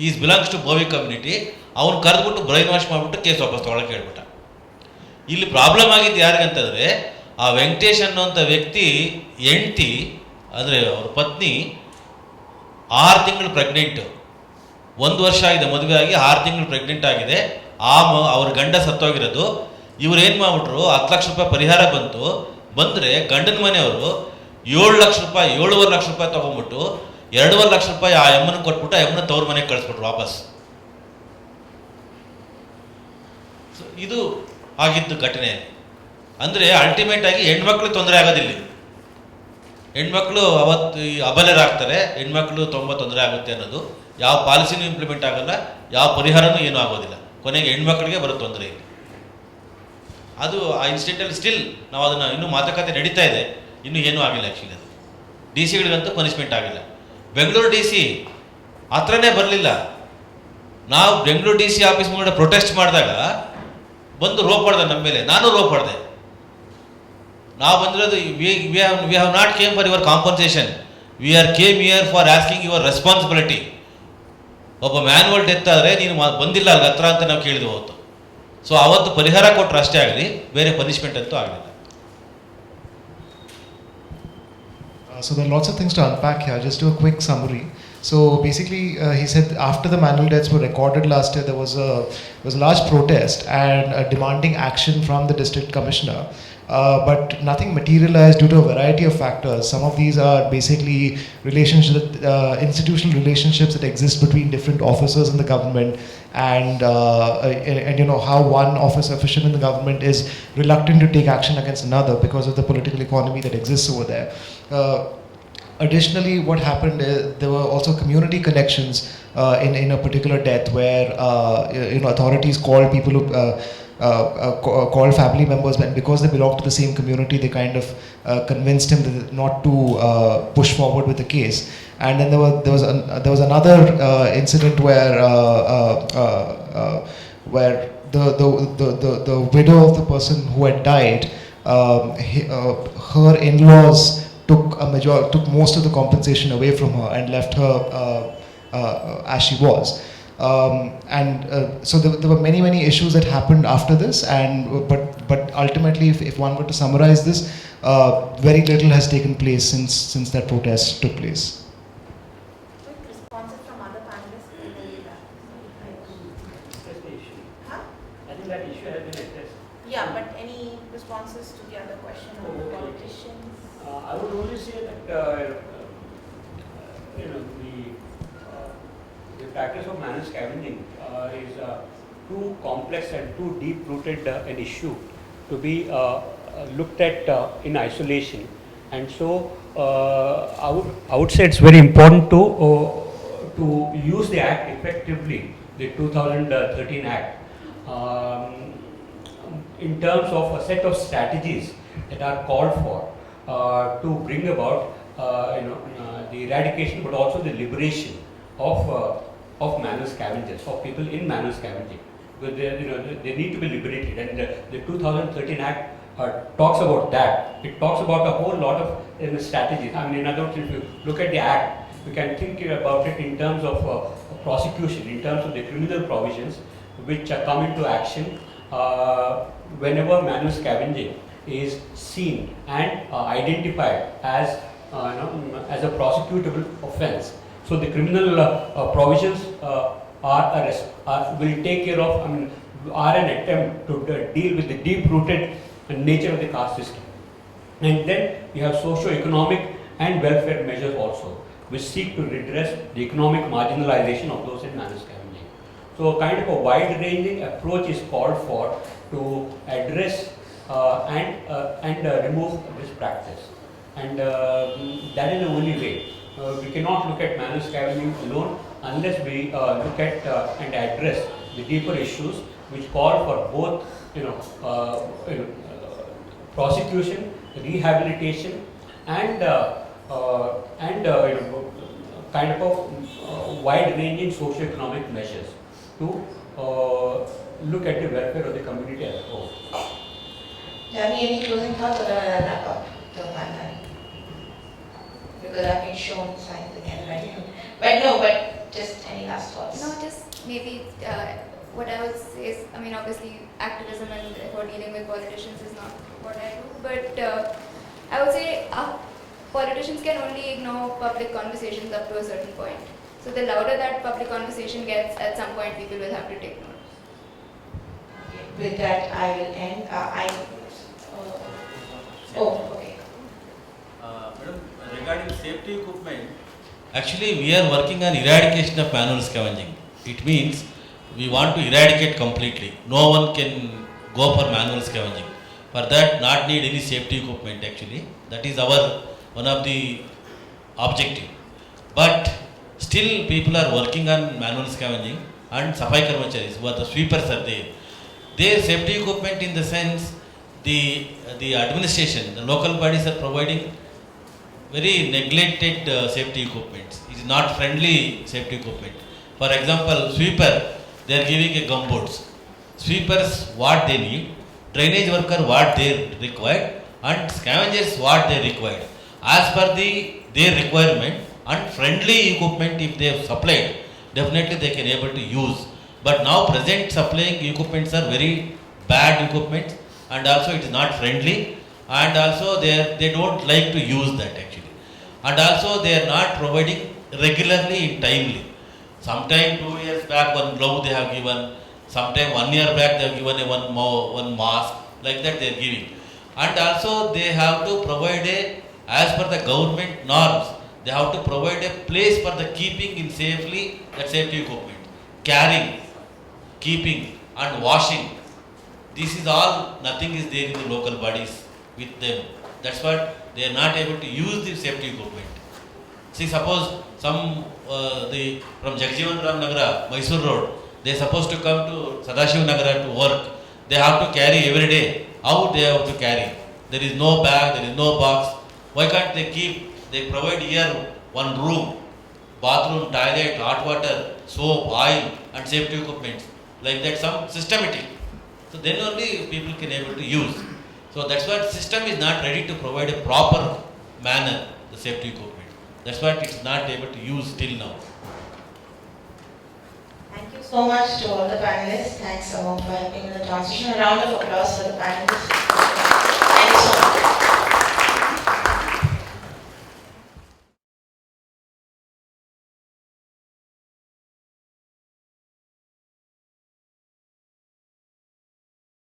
is belongs to Bhovi community, ಅವ್ನು ಕರೆದ್ಬಿಟ್ಟು ಬ್ರೈನ್ ವಾಶ್ ಮಾಡಿಬಿಟ್ಟು ಕೇಸ್ ವಾಪಸ್ ತೊಗೊಳಕ್ಕೆ ಹೇಳ್ಬಿಟ್ಟ. ಇಲ್ಲಿ ಪ್ರಾಬ್ಲಮ್ ಆಗಿದ್ದು ಯಾರಿಗಂತಂದರೆ, ಆ ವೆಂಕಟೇಶ್ ಅನ್ನೋಂಥ ವ್ಯಕ್ತಿ ಹೆಂಡ್ತಿ, ಅಂದರೆ ಅವ್ರ ಪತ್ನಿ 6 ತಿಂಗಳು ಪ್ರೆಗ್ನೆಂಟು, 1 ವರ್ಷ ಆಗಿದೆ ಮದುವೆ ಆಗಿ, 6 ತಿಂಗಳು ಪ್ರೆಗ್ನೆಂಟ್ ಆಗಿದೆ. ಅವ್ರ ಗಂಡ ಸತ್ತೋಗಿರೋದು. ಇವ್ರು ಏನು ಮಾಡಿಬಿಟ್ರು, 10 ಲಕ್ಷ ರೂಪಾಯಿ ಪರಿಹಾರ ಬಂದರೆ ಗಂಡನ ಮನೆಯವರು 7 ಲಕ್ಷ ರೂಪಾಯಿ, 7.5 ಲಕ್ಷ ರೂಪಾಯಿ ತೊಗೊಂಡ್ಬಿಟ್ಟು 2.5 ಲಕ್ಷ ರೂಪಾಯಿ ಆ ಎಮ್ಮನಿಗೆ ಕೊಟ್ಬಿಟ್ಟು ಆ ಎಮ್ಮನ ತವ್ರ ಮನೆಗೆ ಕಳಿಸ್ಬಿಟ್ರು ವಾಪಸ್. ಇದು ಆಗಿದ್ದು ಘಟನೆ. ಅಂದರೆ ಅಲ್ಟಿಮೇಟ್ ಆಗಿ ಹೆಣ್ಮಕ್ಳು ತೊಂದರೆ ಆಗೋದಿಲ್ಲ. ಹೆಣ್ಮಕ್ಳು ಅವತ್ತು ಅಬಲೆರಾಗ್ತಾರೆ, ಹೆಣ್ಮಕ್ಳು ತುಂಬ ತೊಂದರೆ ಆಗುತ್ತೆ ಅನ್ನೋದು ಯಾವ ಪಾಲಿಸಿನೂ ಇಂಪ್ಲಿಮೆಂಟ್ ಆಗಲ್ಲ, ಯಾವ ಪರಿಹಾರನೂ ಏನೂ ಆಗೋದಿಲ್ಲ. ಕೊನೆಗೆ ಹೆಣ್ಮಕ್ಳಿಗೆ ಬರೋ ತೊಂದರೆ ಇಲ್ಲ. ಅದು ಆ ಇನ್ಸಿಡೆಂಟಲ್ಲಿ ಸ್ಟಿಲ್ ನಾವು ಅದನ್ನು ಇನ್ನೂ ಮಾತುಕತೆ ನಡೀತಾ ಇದೆ, ಇನ್ನೂ ಏನೂ ಆಗಿಲ್ಲ. ಆ್ಯಕ್ಚುಲಿ ಅದು DC ಗಳಿಗಂತೂ ಪನಿಷ್ಮೆಂಟ್ ಆಗಿಲ್ಲ. ಬೆಂಗಳೂರು DC ಹತ್ರನೇ ಬರಲಿಲ್ಲ. ನಾವು ಬೆಂಗಳೂರು DC ಆಫೀಸ್ ಮುಂದೆ ಪ್ರೊಟೆಸ್ಟ್ ಮಾಡಿದಾಗ ಬಂದು ರೋಪ್ ಹೊಡೆದ ನಮ್ಮ ಮೇಲೆ, ನಾನು ರೋಪ್ ಹೊಡೆದೆ. ನಾವು ಬಂದಿರೋದು we have not came for your compensation, we are came here for asking your responsibility. ಒಬ್ಬ ಮ್ಯಾನ್ಯುವಲ್ ಡೆತ್ ಆದರೆ ನೀನು ಬಂದಿಲ್ಲ ಅಲ್ಲಿ ಹತ್ರ ಅಂತ ನಾವು ಕೇಳಿದ್ವಿ ಅವತ್ತು. ಸೊ ಅವತ್ತು ಪರಿಹಾರ ಕೊಟ್ಟರು ಅಷ್ಟೇ ಆಗಲಿ, ಬೇರೆ ಪನಿಷ್ಮೆಂಟ್ ಅಂತೂ ಆಗಲಿಲ್ಲ. So there are lots of things to unpack here. Just do a quick summary. So basically, he said after the manual deaths were recorded last year, there was a large protest and demanding action from the district commissioner. But nothing materialized due to a variety of factors. Some of these are basically institutional relationships that exist between different officers in the government, and you know how one office official in the government is reluctant to take action against another because of the political economy that exists over there. Additionally, what happened is there were also community connections in a particular death where you know, authorities called people who called family members, and because they belong to the same community, they kind of convinced him not to push forward with the case. And then there was another incident where the widow of the person who had died, her in-laws took most of the compensation away from her and left her as she was. So there were many issues that happened after this, but ultimately, if one were to summarize this, very little has taken place since that protest took place. Quick responses from other panelists. I would only say that you know the practice of manual scavenging is too complex and too deep-rooted an issue to be looked at in isolation, and so I would say it's very important to use the Act effectively, the 2013 Act, in terms of a set of strategies that are called for to bring about the eradication, but also the liberation of manual scavengers, of people in manual scavenging, because they need to be liberated, and the 2013 Act talks about that. It talks about a whole lot of strategies. I mean, in other words, if you look at the Act, we can think about it in terms of prosecution, in terms of the criminal provisions which come into action whenever manual scavenging is seen and identified as as a prosecutable offence. So the criminal provisions will take care of, are an attempt to deal with the deep-rooted nature of the caste system. And then you have socio-economic and welfare measures also, which seek to redress the economic marginalization of those in manual scavenging. So kind of a wide-ranging approach is called for to address and remove this practice. And that is the only way. We cannot look at manual scavenging alone unless we look at and address the deeper issues which call for both prosecution, rehabilitation, and kind of a wide-ranging socio-economic measures to look at the welfare of the community as a whole. Jahnavi, any closing thoughts, or do I wrap up the panel? Because I've been shown signs again, right? But just any last thoughts? No, just maybe what I would say is, obviously activism and therefore dealing with politicians is not what I do, but I would say politicians can only ignore public conversations up to a certain point. So the louder that public conversation gets, at some point people will have to take note. Okay. With that, I will end. Okay. Madam, regarding safety equipment, actually we are working on eradication of manual scavenging. It means we want to eradicate completely. No one can go for manual scavenging. For that, not need any safety equipment actually. That is our one of the objective. But still people are working on manual scavenging, and sci-fi karmacharis, who are the sweepers are there. Their safety equipment, in the sense, the administration, the local bodies are providing very neglected safety equipment. It is not friendly safety equipment. For example, sweeper, they are giving a gumboots. Sweepers what they need, drainage worker what they require, and scavengers what they require. As per their requirement, and friendly equipment if they have supplied, definitely they can able to use. But now present supplying equipments are very bad equipment, and also it is not friendly, and also they don't like to use that actually. And also they are not providing regularly in timely. Sometime 2 years back one glove they have given, sometime 1 year back they have given one mask, like that they are giving. And also they have to provide as per the government norms, they have to provide a place for the keeping in safely that safety equipment, carrying, keeping and washing. This is all, nothing is there in the local bodies with them. That's what they are not able to use the safety equipment. See, suppose some from Jagjivan Ram Nagara, Mysore Road, they are supposed to come to Sadashiv Nagara to work. They have to carry every day. How they have to carry? There is no bag, there is no box. Why can't they provide here one room, bathroom, toilet, hot water, soap, oil and safety equipment, like that, some systematic. So then only people can able to use. So that's what system is not ready to provide a proper manner, the safety equipment. That's what it's not able to use till now. Thank you so much to all the panelists. Thanks, Among, for helping with the transition. A round of applause for the panelists.